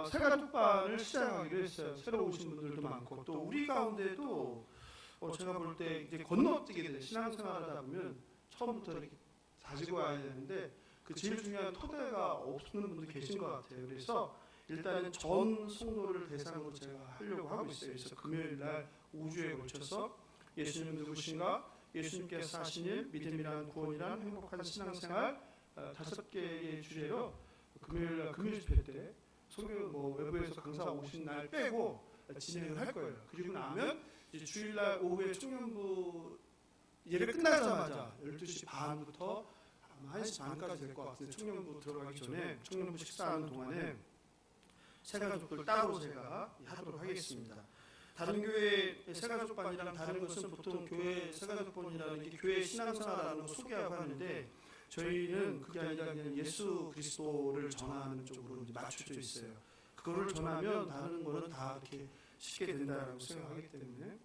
새가족반을 시작하기로 했어요. 새로 오신 분들도 많고 또 우리 가운데도 제가 볼 때 이제 건너뛰게 돼 신앙생활하다 보면 처음부터 이렇게 다지고 와야 되는데 그 제일 중요한 토대가 없는 분도 계신 것 같아요. 그래서 일단은 전 성도를 대상으로 제가 하려고 하고 있어요. 그래서 금요일 날 5주에 걸쳐서 예수님 누구신가, 예수님께서 하신 일, 믿음이란 구원이란 행복한 신앙생활 5개의 주제로 금요일 집회 때 설교 외부에서 강사 오신 날 빼고 진행을 할 거예요. 그리고 나면 이제 주일날 오후에 청년부 예배 끝나자마자 12시 반부터 아마 1시 반까지 될 것 같은데 청년부 들어가기 전에 청년부 식사하는 동안에 새가족들 따로 제가 하도록 하겠습니다. 다른 교회 새가족반이랑 다른 것은 보통 교회 새가족반이라는 게 교회 신앙생활하는 거 소개하고 하는데 저희는 그게 아니라 그냥 예수 그리스도를 전하는 쪽으로 이제 맞춰져 있어요. 그거를 전하면 다른 거는 다 이렇게 쉽게 된다라고 생각하기 때문에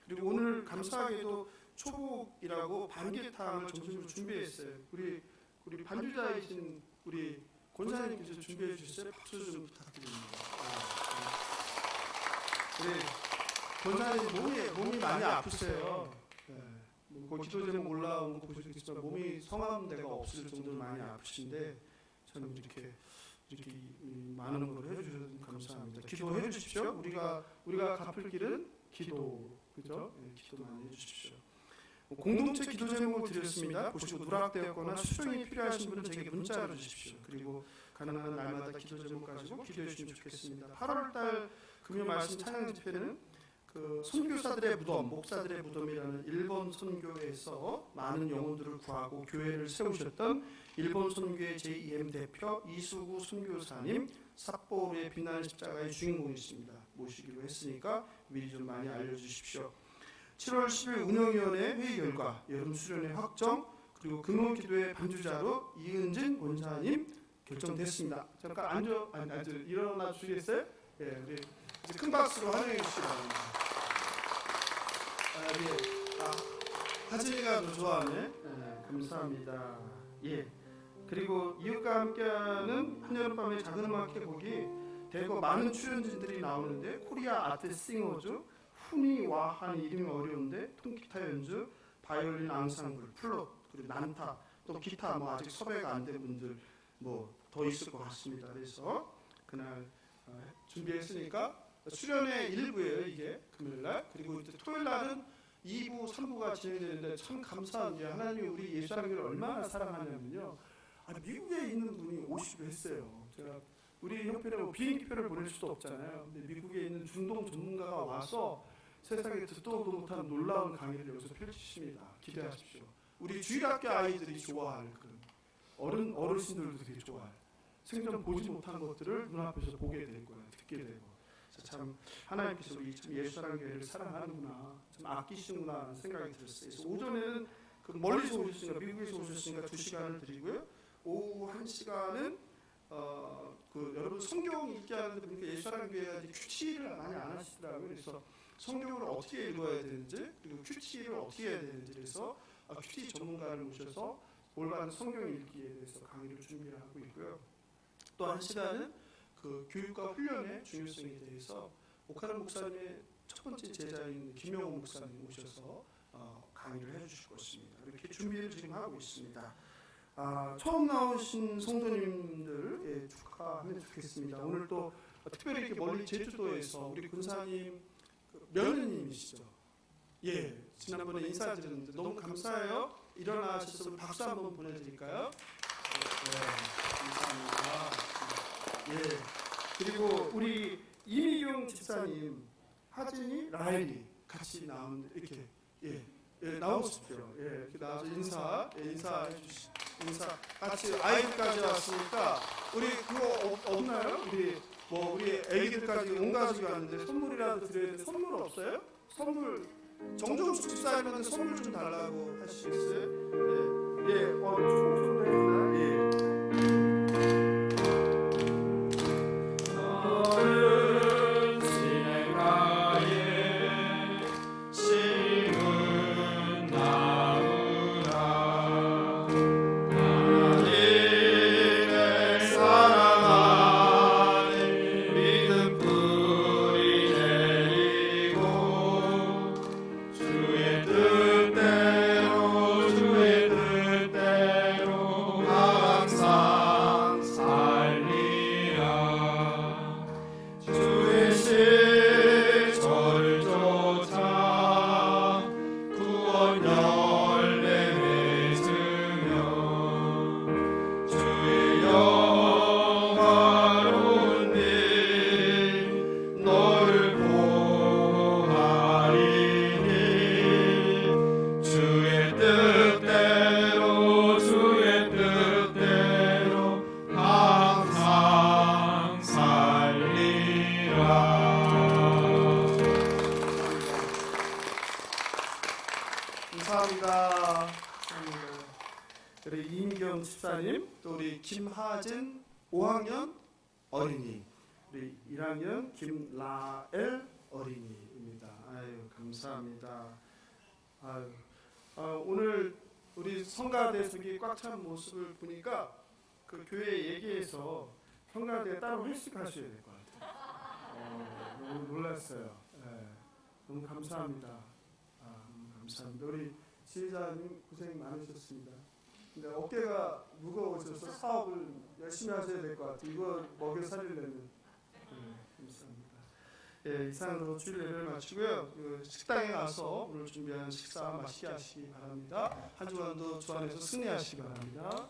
그리고 오늘 감사하게도 초복이라고 반개탕을 점심으로 준비했어요. 우리 반주자이신 우리 권사님께서 준비해 주셨어요. 박수 좀 부탁드립니다. 권사님 몸이 많이 아프세요. 기도 제목 올라온 거 보시겠지만 몸이 성한 데가 없을 정도로 많이 아프신데 저는 이렇게 많은 걸 해주셔서 감사합니다. 기도해 주십시오. 우리가 갚을 길은 기도, 그죠? 기도 많이 해주십시오. 공동체 기도 제목을 드렸습니다. 보시고 누락되었거나 수정이 필요하신 분은 제게 문자로 주십시오. 그리고 가능한 날마다 기도 제목 가지고 기도해 주시면 좋겠습니다. 8월달 금요 말씀 찬양 집회는 선교사들의 무덤, 목사들의 무덤이라는 일본 선교에서 많은 영혼들을 구하고 교회를 세우셨던 일본 선교의 제2M 대표 이수구 선교사님 삿포로의 빛나는 십자가의 주인공이십니다. 모시기로 했으니까 미리 좀 많이 알려주십시오. 7월 10일 운영위원회 회의 결과 여름 수련회 확정 그리고 금요기도회 반주자로 이은진 원사님 결정됐습니다. 잠깐 일어나 주시겠어요? 예, 우리 이제 큰 박수로 환영해 주시기 바랍니다. 하진이가 더 좋아하네. 감사합니다. 예. 그리고 이웃과 함께하는 한여름밤의 작은 음악회 곡이 대거 많은 출연진들이 나오는데 코리아 아트 싱어즈, 후니와 한 이름이 어려운데 통기타 연주, 바이올린 앙상블, 플룻, 그리고 난타, 또 기타 아직 섭외가 안 된 분들 더 있을 것 같습니다. 그래서 그날 준비했으니까 수련회 1부예요, 이게 금요일날. 그리고 이제 토요일날은 2부, 3부가 진행되는데 참 감사한 게 하나님이 우리 예수사랑교를 얼마나 사랑하냐면요. 미국에 있는 분이 오시기로 했어요. 제가 우리 형편에 비행기표를 보낼 수도 없잖아요. 근데 미국에 있는 중동 전문가가 와서 세상에 듣도 못한 놀라운 강의를 여기서 펼치십니다. 기대하십시오. 우리 주일학교 아이들이 좋아할 그런 어르신들도 되게 좋아할 생전 보지 못한 것들을 눈앞에서 보게 될 거예요. 듣게 되고. 참 하나님께서 우리 참 예수사랑교회를 사랑하는구나, 참 아끼시는구나 하는 생각이 들었어요. 그래서 오전에는 그 멀리서 오셨으니까, 미국에서 오셨으니까 2시간을 드리고요. 오후 1시간은 여러분 성경 읽게 하는데 보니까 예수사랑교회가 큐티를 많이 안 하시더라고요. 그래서 성경을 어떻게 읽어야 되는지, 그리고 큐티를 어떻게 해야 되는지, 그래서 큐티 전문가를 모셔서 올바른 성경 읽기에 대해서 강의를 준비를 하고 있고요. 또 1시간은 그 교육과 훈련의 중요성에 대해서 오카노 목사님의 첫 번째 제자인 김영호 목사님 오셔서 강의를 해주실 것입니다. 이렇게 준비를 지금 하고 있습니다. 처음 나오신 성도님들 축하하면 좋겠습니다. 오늘 또 특별히 이렇게 멀리 제주도에서 우리 군사님 며느님이시죠. 예, 지난번에 인사드렸는데 너무 감사해요. 일어나셔서 박수 한번 보내드릴까요? 네, 감사합니다. 예, 그리고 우리 이미경 집사님, 하진이, 라헬이 같이 나오는데 이렇게 나오십시오. 이렇게 나와서 인사해 주시. 인사 같이 아이들까지 왔으니까 우리 그거 없나요? 우리 애기들까지 온 가족이 왔는데 선물이라도 드려야 되는데 선물 없어요? 선물 정종숙 집사님한테 선물 좀 달라고 하시겠어요? 총선도 했나? 예. 감사합니다. 우리 이미경 집사님, 또 우리 김하진 5학년 어린이, 우리 1학년 김라엘 어린이입니다. 아유, 감사합니다. 오늘 우리 성가대석이 꽉 찬 모습을 보니까 그 교회 얘기해서 성가대 따로 회식하셔야 될 것 같아요. 너무 놀랐어요. 너무 감사합니다. 감사합니다. 우리 지휘자님 고생 많으셨습니다. 근데 어깨가 무거우셔서 사업을 열심히 하셔야 될 것 같아요. 이거 먹여 살리려면. 감사합니다. 이상으로 주일 예배를 마치고요. 식당에 가서 오늘 준비한 식사 맛있게 하시기 바랍니다. 한 주간도 주 안에서 승리하시기 바랍니다.